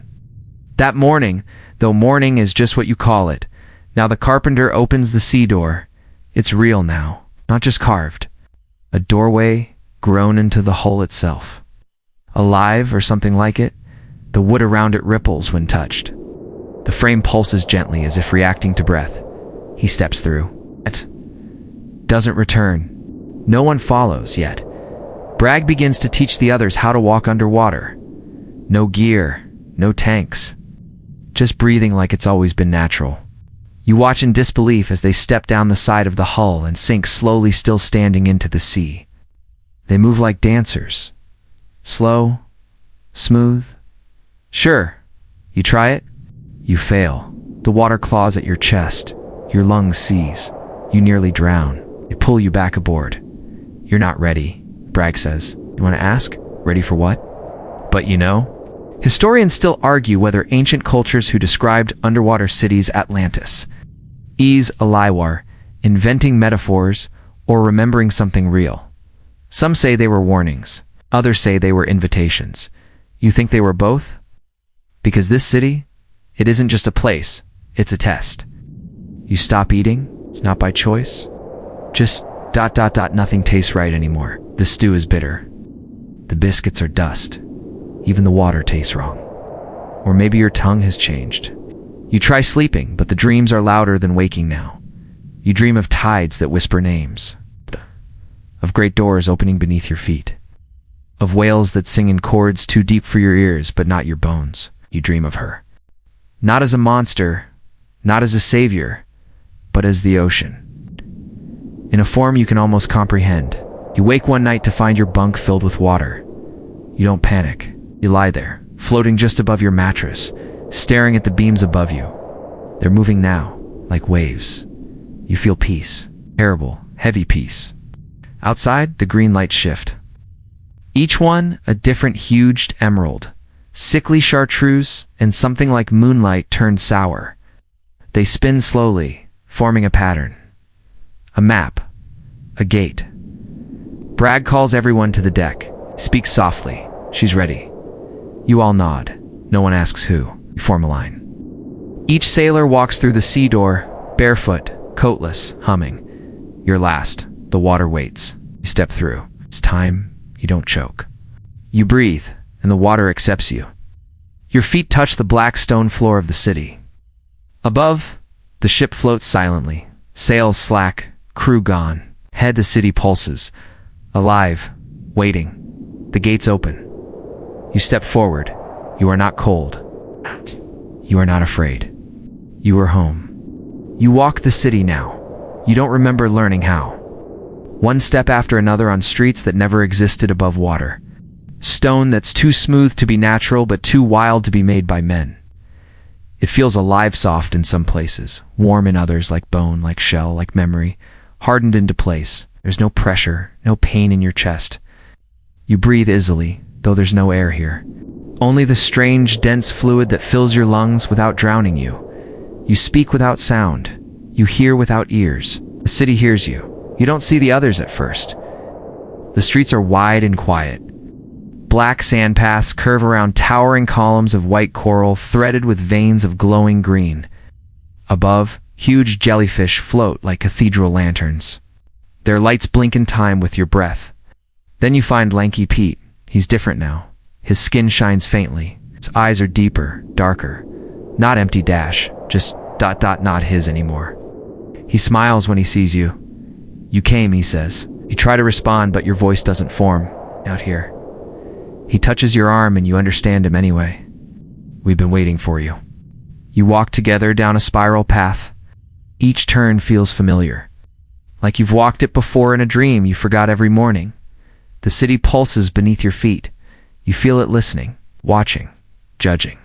That morning, though morning is just what you call it, now the carpenter opens the sea door. It's real now, not just carved. A doorway grown into the hull itself. Alive or something like it, the wood around it ripples when touched. The frame pulses gently as if reacting to breath. He steps through. It doesn't return. No one follows yet. Bragg begins to teach the others how to walk underwater. No gear, no tanks. Just breathing like it's always been natural. You watch in disbelief as they step down the side of the hull and sink slowly, still standing into the sea. They move like dancers. Slow, smooth. Sure, you try it. You fail. The water claws at your chest. Your lungs seize. You nearly drown. They pull you back aboard. You're not ready, Bragg says. You want to ask? Ready for what? But you know, historians still argue whether ancient cultures who described underwater cities Atlantis, Aliwar, inventing metaphors, or remembering something real. Some say they were warnings. Others say they were invitations. You think they were both? Because this city, it isn't just a place. It's a test. You stop eating, it's not by choice. Just ... nothing tastes right anymore. The stew is bitter. The biscuits are dust. Even the water tastes wrong. Or maybe your tongue has changed. You try sleeping, but the dreams are louder than waking now. You dream of tides that whisper names, of great doors opening beneath your feet, of whales that sing in chords too deep for your ears but not your bones. You dream of her. Not as a monster, not as a savior, but as the ocean. In a form you can almost comprehend. You wake one night to find your bunk filled with water. You don't panic. You lie there, floating just above your mattress, staring at the beams above you. They're moving now, like waves. You feel peace. Terrible, heavy peace. Outside, the green lights shift. Each one a different huged emerald. Sickly chartreuse and something like moonlight turned sour. They spin slowly, forming a pattern. A map. A gate. Bragg calls everyone to the deck. Speaks softly. She's ready. You all nod. No one asks who. You form a line. Each sailor walks through the sea door, barefoot, coatless, humming. You're last. The water waits. You step through. It's time. You don't choke. You breathe, and the water accepts you. Your feet touch the black stone floor of the city. Above, the ship floats silently. Sails slack, crew gone. Head the city pulses. Alive, waiting. The gates open. You step forward. You are not cold. You are not afraid. You are home. You walk the city now. You don't remember learning how. One step after another on streets that never existed above water. Stone that's too smooth to be natural but too wild to be made by men. It feels alive soft in some places, warm in others, like bone, like shell, like memory, hardened into place. There's no pressure, no pain in your chest. You breathe easily, though there's no air here. Only the strange, dense fluid that fills your lungs without drowning you. You speak without sound. You hear without ears. The city hears you. You don't see the others at first. The streets are wide and quiet. Black sand paths curve around towering columns of white coral threaded with veins of glowing green. Above, huge jellyfish float like cathedral lanterns. Their lights blink in time with your breath. Then you find Lanky Pete. He's different now. His skin shines faintly. His eyes are deeper, darker. Not empty dash, just ... not his anymore. He smiles when he sees you. You came, he says. You try to respond, but your voice doesn't form. Out here. He touches your arm and you understand him anyway. We've been waiting for you. You walk together down a spiral path. Each turn feels familiar. Like you've walked it before in a dream you forgot every morning. The city pulses beneath your feet. You feel it listening, watching, judging.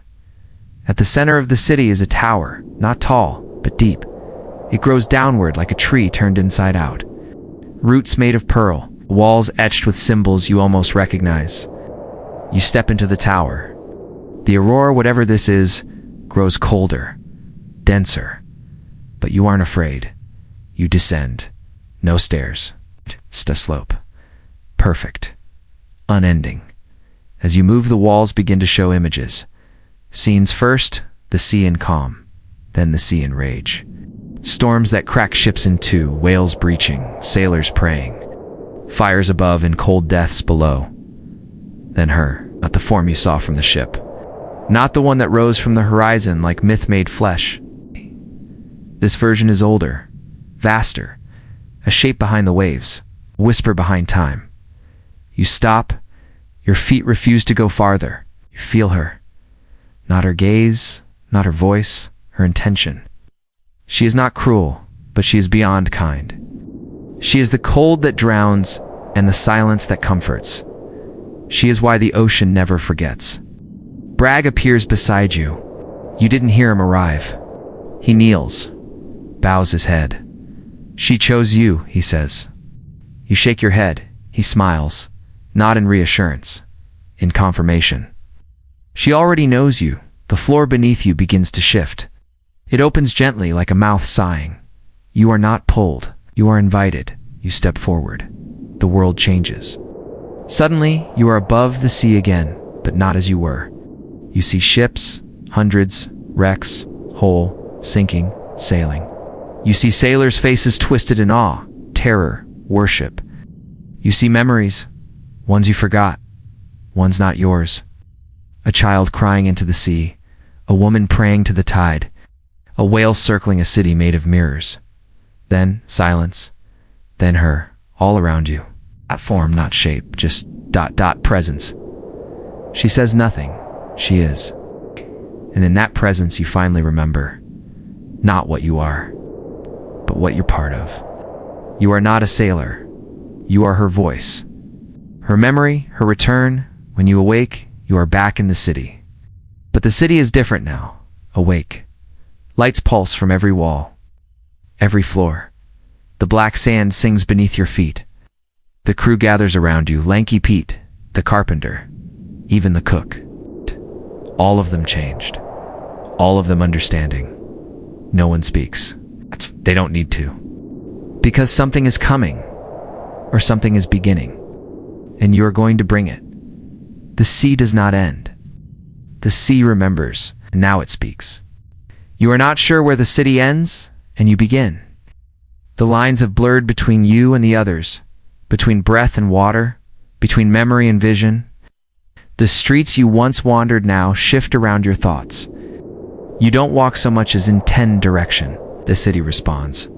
At the center of the city is a tower, not tall, but deep. It grows downward like a tree turned inside out. Roots made of pearl, walls etched with symbols you almost recognize. You step into the tower. The aurora, whatever this is, grows colder, denser. But you aren't afraid. You descend. No stairs. Just a slope. Perfect. Unending. As you move, the walls begin to show images. Scenes first, the sea in calm, then the sea in rage. Storms that crack ships in two, whales breaching, sailors praying. Fires above and cold deaths below. Then her, not the form you saw from the ship. Not the one that rose from the horizon like myth made flesh. This version is older, vaster, a shape behind the waves, a whisper behind time. You stop, your feet refuse to go farther. You feel her. Not her gaze, not her voice, her intention. She is not cruel, but she is beyond kind. She is the cold that drowns and the silence that comforts. She is why the ocean never forgets. Bragg appears beside you. You didn't hear him arrive. He kneels, bows his head. She chose you, he says. You shake your head. He smiles, not in reassurance, in confirmation. She already knows you. The floor beneath you begins to shift. It opens gently like a mouth sighing. You are not pulled. You are invited. You step forward. The world changes. Suddenly, you are above the sea again, but not as you were. You see ships, hundreds, wrecks, whole. sinking, sailing. You see sailors' faces twisted in awe, terror, worship. You see memories, ones you forgot, ones not yours. A child crying into the sea, a woman praying to the tide, a whale circling a city made of mirrors. Then silence, then her, all around you. Not form, not shape, just ... presence. She says nothing, she is. And in that presence you finally remember, not what you are, but what you're part of. You are not a sailor, you are her voice. Her memory, her return, when you awake, you are back in the city. But the city is different now, awake. Lights pulse from every wall, every floor. The black sand sings beneath your feet. The crew gathers around you, Lanky Pete, the carpenter, even the cook. All of them changed. All of them understanding. No one speaks. They don't need to. Because something is coming, or something is beginning, and you are going to bring it. The sea does not end. The sea remembers, and now it speaks. You are not sure where the city ends, and you begin. The lines have blurred between you and the others, between breath and water, between memory and vision. The streets you once wandered now shift around your thoughts. You don't walk so much as in 10 direction, the city responds.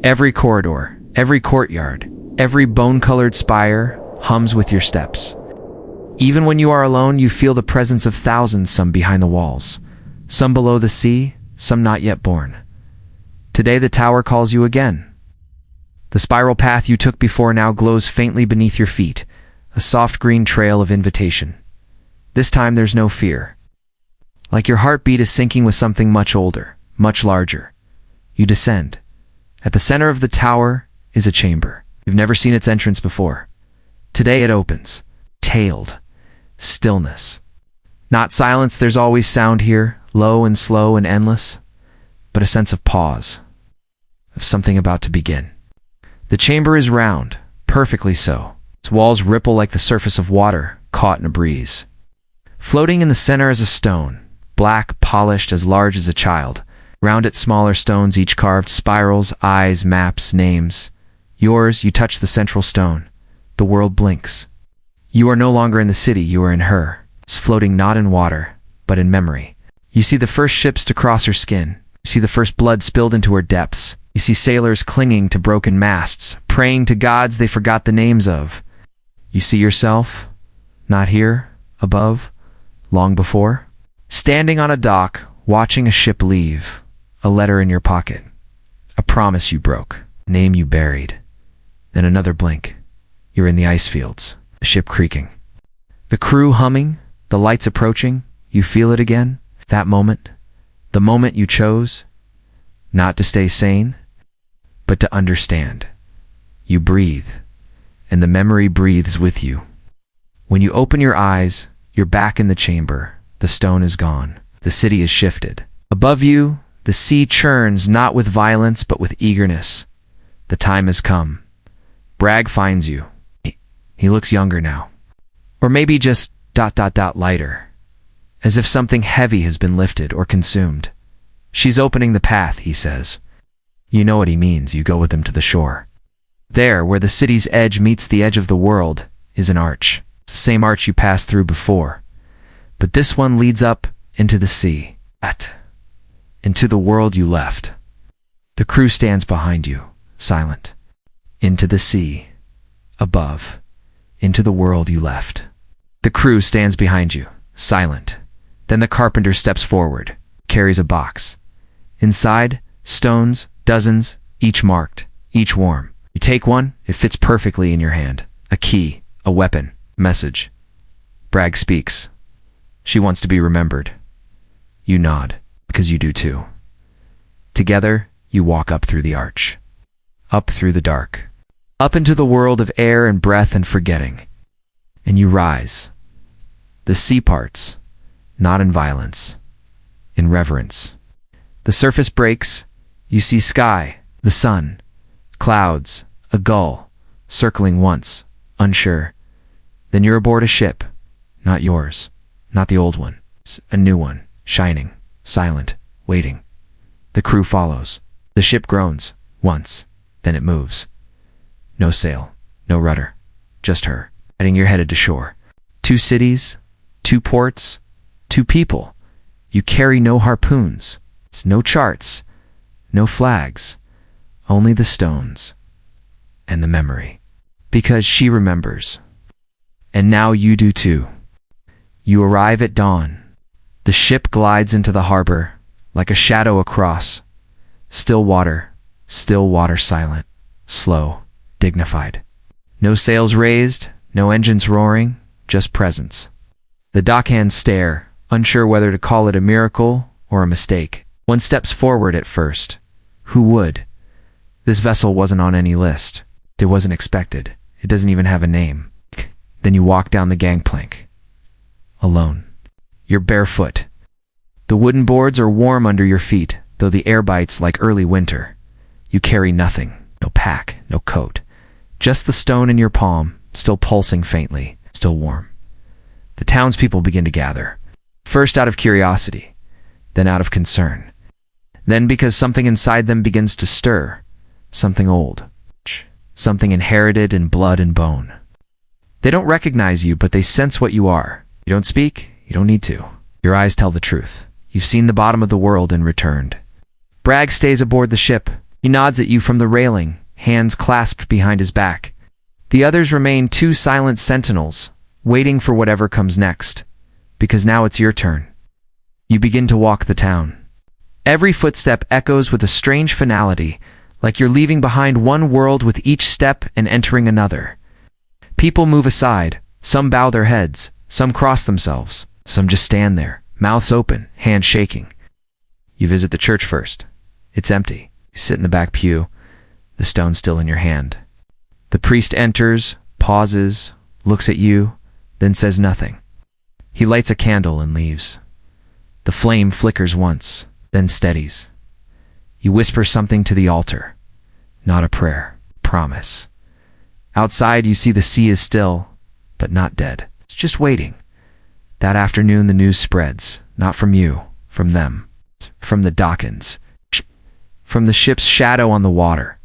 Every corridor, every courtyard, every bone-colored spire hums with your steps. Even when you are alone, you feel the presence of thousands, some behind the walls, some below the sea, some not yet born. Today the tower calls you again. The spiral path you took before now glows faintly beneath your feet, a soft green trail of invitation. This time there's no fear. Like your heartbeat is syncing with something much older, much larger. You descend. At the center of the tower is a chamber. You've never seen its entrance before. Today it opens. Tailed. Stillness. Not silence, there's always sound here, low and slow and endless, but a sense of pause, of something about to begin. The chamber is round, perfectly so. Its walls ripple like the surface of water, caught in a breeze. Floating in the center is a stone, black, polished, as large as a child. Round it smaller stones, each carved spirals, eyes, maps, names. Yours, you touch the central stone. The world blinks. You are no longer in the city, you are in her. It's floating not in water, but in memory. You see the first ships to cross her skin. You see the first blood spilled into her depths. You see sailors clinging to broken masts, praying to gods they forgot the names of. You see yourself, not here, above, long before, standing on a dock, watching a ship leave, a letter in your pocket, a promise you broke, a name you buried. Then another blink. You're in the ice fields, the ship creaking. The crew humming, the lights approaching, you feel it again, that moment, the moment you chose, not to stay sane, but to understand. You breathe, and the memory breathes with you. When you open your eyes, you're back in the chamber. The stone is gone. The city is shifted. Above you, the sea churns not with violence but with eagerness. The time has come. Bragg finds you. He looks younger now. Or maybe just ... lighter. As if something heavy has been lifted or consumed. She's opening the path, he says. You know what he means. You go with him to the shore. There, where the city's edge meets the edge of the world, is an arch. It's the same arch you passed through before. But this one leads up into the sea. Into the world you left. The crew stands behind you, silent. Into the sea. Above. Into the world you left. The crew stands behind you, silent. Then the carpenter steps forward, carries a box. Inside, stones, dozens, each marked, each warm. You take one, it fits perfectly in your hand. A key, a weapon, message. Bragg speaks. She wants to be remembered. You nod, because you do too. Together, you walk up through the arch. Up through the dark. Up into the world of air and breath and forgetting. And you rise. The sea parts, not in violence, in reverence. The surface breaks. You see sky, the sun, clouds, a gull, circling once, unsure. Then you're aboard a ship, not yours, not the old one, a new one, shining, silent, waiting. The crew follows. The ship groans, once, then it moves. No sail, no rudder, just her, heading you're headed to shore. 2 cities, 2 ports, 2 people. You carry no harpoons, no charts, no flags, only the stones and the memory. Because she remembers. And now you do too. You arrive at dawn. The ship glides into the harbor, like a shadow across. Still water silent, slow, dignified. No sails raised, no engines roaring, just presence. The dockhands stare, unsure whether to call it a miracle or a mistake. One steps forward at first. Who would? This vessel wasn't on any list. It wasn't expected. It doesn't even have a name. Then you walk down the gangplank. Alone. You're barefoot. The wooden boards are warm under your feet, though the air bites like early winter. You carry nothing. No pack, no coat. Just the stone in your palm, still pulsing faintly, still warm. The townspeople begin to gather. First out of curiosity, then out of concern. Then because something inside them begins to stir. Something old. Something inherited in blood and bone. They don't recognize you, but they sense what you are. You don't speak, you don't need to. Your eyes tell the truth. You've seen the bottom of the world and returned. Bragg stays aboard the ship. He nods at you from the railing, hands clasped behind his back. The others remain 2 silent sentinels, waiting for whatever comes next. Because now it's your turn. You begin to walk the town. Every footstep echoes with a strange finality, like you're leaving behind one world with each step and entering another. People move aside, some bow their heads, some cross themselves, some just stand there, mouths open, hands shaking. You visit the church first. It's empty. You sit in the back pew, the stone still in your hand. The priest enters, pauses, looks at you, then says nothing. He lights a candle and leaves. The flame flickers once, then steadies. You whisper something to the altar. Not a prayer, promise. Outside you see the sea is still, but not dead. It's just waiting. That afternoon the news spreads, not from you, from them, from the dockhands, from the ship's shadow on the water,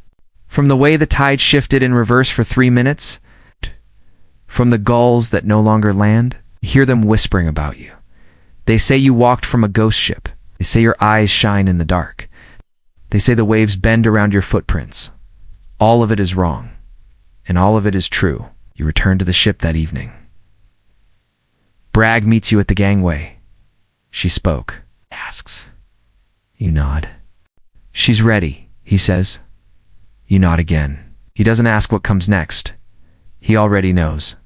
from the way the tide shifted in reverse for 3 minutes, from the gulls that no longer land. You hear them whispering about you. They say you walked from a ghost ship. They say your eyes shine in the dark. They say the waves bend around your footprints. All of it is wrong, and all of it is true. You return to the ship that evening. Bragg meets you at the gangway. She spoke. Asks. You nod. She's ready, he says. You nod again. He doesn't ask what comes next. He already knows.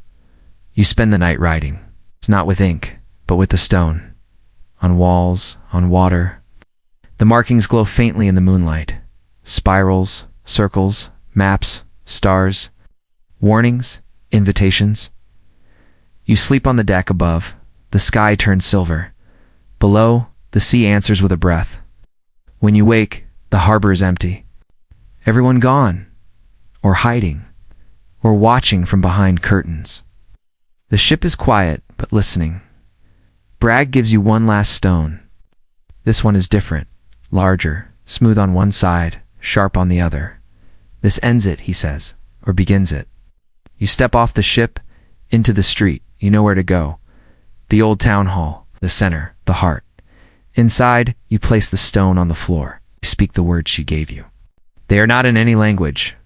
You spend the night writing. It's not with ink, but with the stone. On walls, on water. The markings glow faintly in the moonlight. Spirals, circles, maps, stars, warnings, invitations. You sleep on the deck above. The sky turns silver. Below, the sea answers with a breath. When you wake, the harbor is empty. Everyone gone, or hiding, or watching from behind curtains. The ship is quiet, but listening. Bragg gives you one last stone. This one is different, larger, smooth on one side, sharp on the other. This ends it, he says, or begins it. You step off the ship, into the street. You know where to go. The old town hall, the center, the heart. Inside, you place the stone on the floor. You speak the words she gave you. They are not in any language,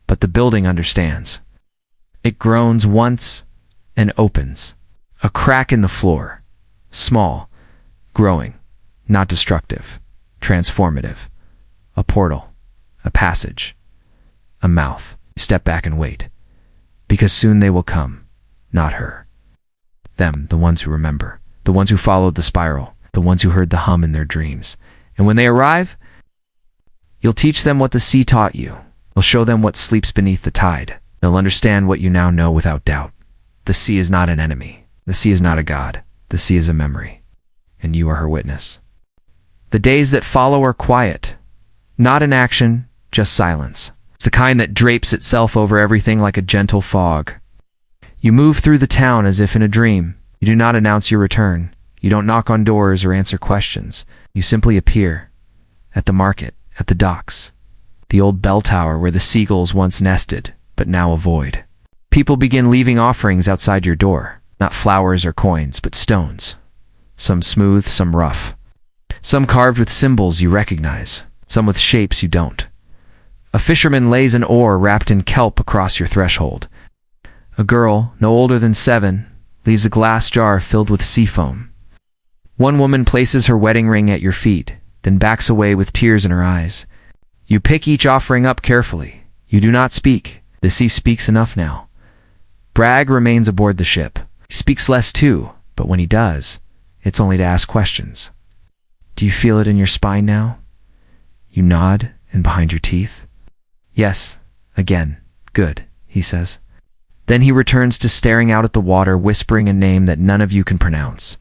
but the building understands. It groans once and opens. A crack in the floor. Small, growing, not destructive, transformative. A portal, a passage, a mouth. You step back and wait. Because soon they will come, not her. Them, the ones who remember, the ones who followed the spiral, the ones who heard the hum in their dreams. And when they arrive, you'll teach them what the sea taught you. You'll show them what sleeps beneath the tide. They'll understand what you now know without doubt. The sea is not an enemy. The sea is not a god. The sea is a memory. And you are her witness. The days that follow are quiet. Not in action, just silence. It's the kind that drapes itself over everything like a gentle fog. You move through the town as if in a dream. You do not announce your return. You don't knock on doors or answer questions. You simply appear, at the market, at the docks, the old bell tower where the seagulls once nested, but now avoid. People begin leaving offerings outside your door, not flowers or coins, but stones. Some smooth, some rough. Some carved with symbols you recognize, some with shapes you don't. A fisherman lays an oar wrapped in kelp across your threshold. A girl, no older than 7, leaves a glass jar filled with sea foam. One woman places her wedding ring at your feet, then backs away with tears in her eyes. You pick each offering up carefully. You do not speak. The sea speaks enough now. Bragg remains aboard the ship. He speaks less too, but when he does, it's only to ask questions. Do you feel it in your spine now? You nod, and behind your teeth? Yes, again. Good, he says. Then he returns to staring out at the water, whispering a name that none of you can pronounce.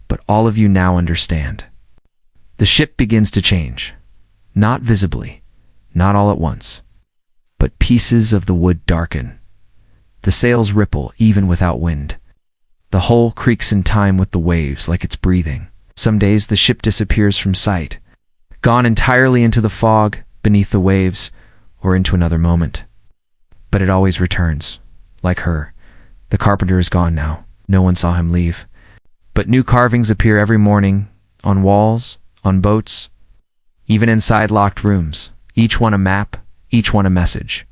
But all of you now understand. The ship begins to change. Not visibly, not all at once. But pieces of the wood darken. The sails ripple even without wind. The hull creaks in time with the waves like it's breathing. Some days the ship disappears from sight, gone entirely into the fog, beneath the waves, or into another moment. But it always returns, like her. The carpenter is gone now. No one saw him leave. But new carvings appear every morning, on walls, on boats, even inside locked rooms. Each one a map, each one a message.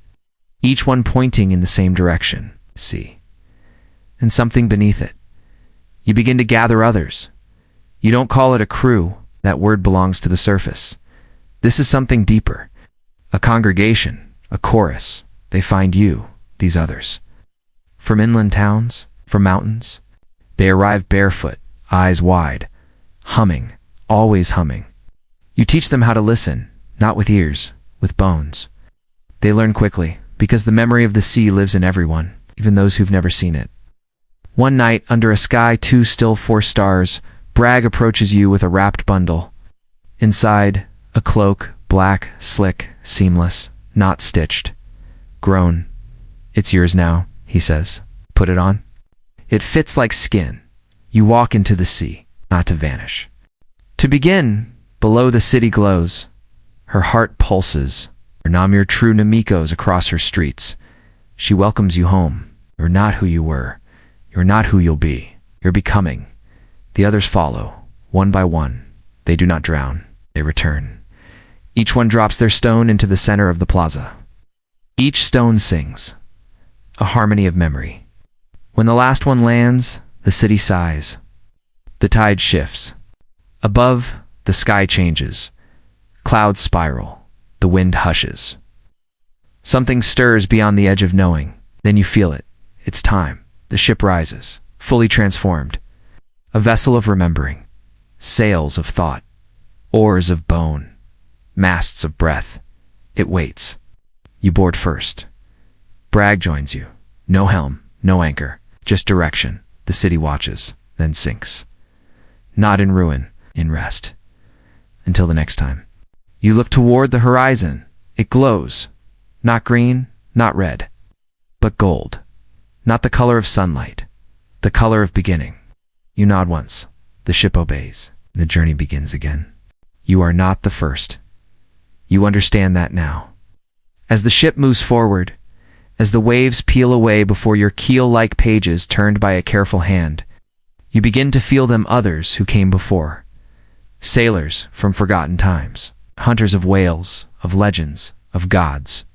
Each one pointing in the same direction. See. And something beneath it. You begin to gather others. You don't call it a crew. That word belongs to the surface. This is something deeper. A congregation, a chorus. They find you, these others. From inland towns, from mountains. They arrive barefoot, eyes wide, humming, always humming. You teach them how to listen, not with ears, with bones. They learn quickly, because the memory of the sea lives in everyone, even those who've never seen it. One night, under a sky too still for stars, Bragg approaches you with a wrapped bundle. Inside, a cloak, black, slick, seamless, not stitched. Grown. It's yours now, he says. Put it on. It fits like skin. You walk into the sea, not to vanish. To begin, below the city glows. Her heart pulses. Namir true Namiko's across her streets. She welcomes you home. You're not who you were. You're not who you'll be. You're becoming. The others follow, one by one. They do not drown. They return. Each one drops their stone into the center of the plaza. Each stone sings, a harmony of memory. When the last one lands, the city sighs. The tide shifts. Above, the sky changes. Clouds spiral. The wind hushes. Something stirs beyond the edge of knowing. Then you feel it. It's time. The ship rises, fully transformed. A vessel of remembering. Sails of thought. Oars of bone. Masts of breath. It waits. You board first. Bragg joins you. No helm, no anchor, just direction. The city watches, then sinks. Not in ruin, in rest. Until the next time. You look toward the horizon. It glows. Not green, not red, but gold. Not the color of sunlight, the color of beginning. You nod once. The ship obeys. The journey begins again. You are not the first. You understand that now. As the ship moves forward, as the waves peel away before your keel-like pages turned by a careful hand, you begin to feel them others who came before. Sailors from forgotten times, hunters of whales, of legends, of gods.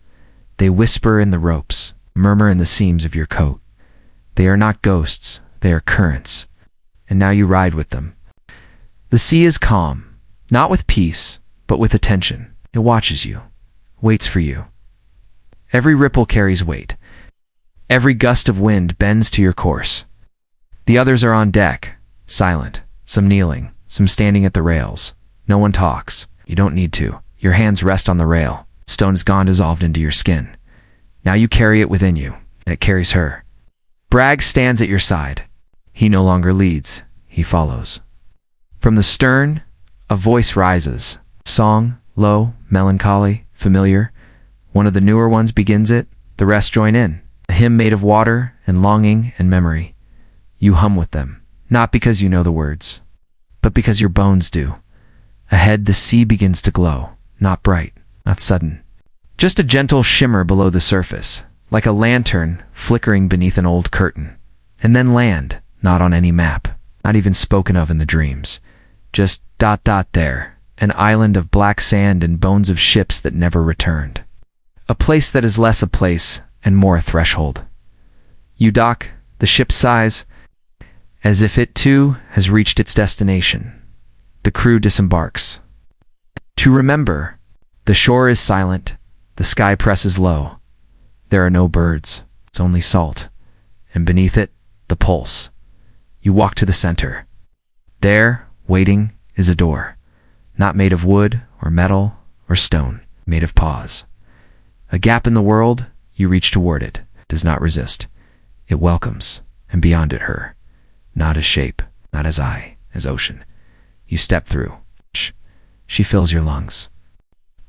They whisper in the ropes, murmur in the seams of your coat. They are not ghosts, they are currents. And now you ride with them. The sea is calm, not with peace, but with attention. It watches you, waits for you. Every ripple carries weight. Every gust of wind bends to your course. The others are on deck, silent, some kneeling, some standing at the rails. No one talks. You don't need to. Your hands rest on the rail. Stone is gone, dissolved into your skin. Now you carry it within you, and it carries her. Bragg stands at your side. He no longer leads. He follows. From the stern, a voice rises. Song, low, melancholy, familiar. One of the newer ones begins it. The rest join in. A hymn made of water and longing and memory. You hum with them, not because you know the words, but because your bones do. Ahead, the sea begins to glow. Not bright, not sudden. Just a gentle shimmer below the surface, like a lantern flickering beneath an old curtain. And then land, not on any map, not even spoken of in the dreams. Just ... there, an island of black sand and bones of ships that never returned. A place that is less a place and more a threshold. You dock, the ship sighs, as if it too has reached its destination. The crew disembarks. To remember, the shore is silent, the sky presses low. There are no birds, it's only salt, and beneath it, the pulse. You walk to the center. There, waiting, is a door, not made of wood or metal or stone, made of pause. A gap in the world, you reach toward it, does not resist. It welcomes, and beyond it her. Not as shape, not as eye, as ocean. You step through. She fills your lungs.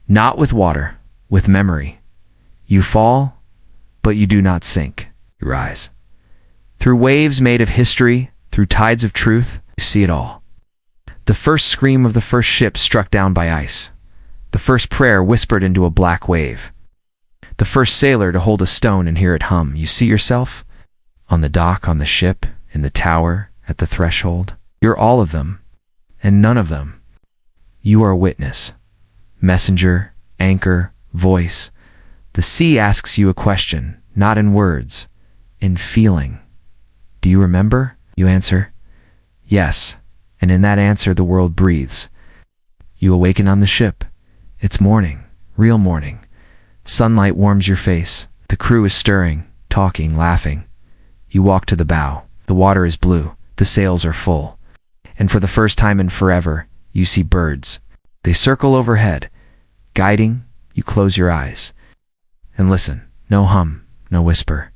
Not with water, with memory. You fall, but you do not sink. You rise. Through waves made of history, through tides of truth, you see it all. The first scream of the first ship struck down by ice. The first prayer whispered into a black wave. The first sailor to hold a stone and hear it hum. You see yourself? On the dock, on the ship, in the tower, at the threshold. You're all of them, and none of them. You are a witness. Messenger, anchor, voice. The sea asks you a question, not in words, in feeling. Do you remember? You answer, yes, and in that answer the world breathes. You awaken on the ship. It's morning, real morning. Sunlight warms your face. The crew is stirring, talking, laughing. You walk to the bow. The water is blue. The sails are full. And for the first time in forever, you see birds. They circle overhead. Guiding, you close your eyes. And listen. No hum, no whisper.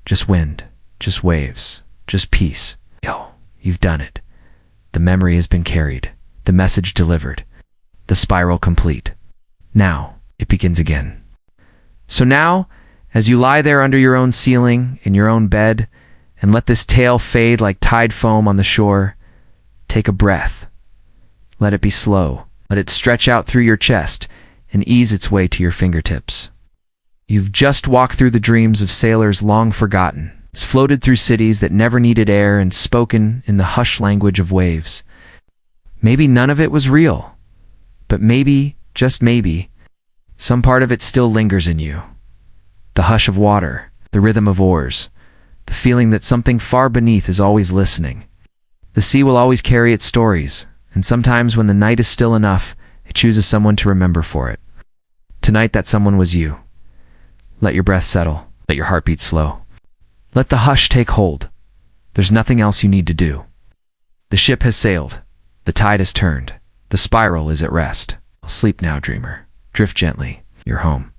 Just wind, just waves, just peace. Yo, you've done it. The memory has been carried. The message delivered. The spiral complete. Now, it begins again. So now, as you lie there under your own ceiling, in your own bed, and let this tale fade like tide foam on the shore, take a breath. Let it be slow. Let it stretch out through your chest and ease its way to your fingertips. You've just walked through the dreams of sailors long forgotten. It's floated through cities that never needed air and spoken in the hushed language of waves. Maybe none of it was real, but maybe, just maybe, some part of it still lingers in you. The hush of water, the rhythm of oars, the feeling that something far beneath is always listening. The sea will always carry its stories, and sometimes when the night is still enough, it chooses someone to remember for it. Tonight that someone was you. Let your breath settle. Let your heartbeat slow. Let the hush take hold. There's nothing else you need to do. The ship has sailed. The tide has turned. The spiral is at rest. Sleep now, dreamer. Drift gently. You're home.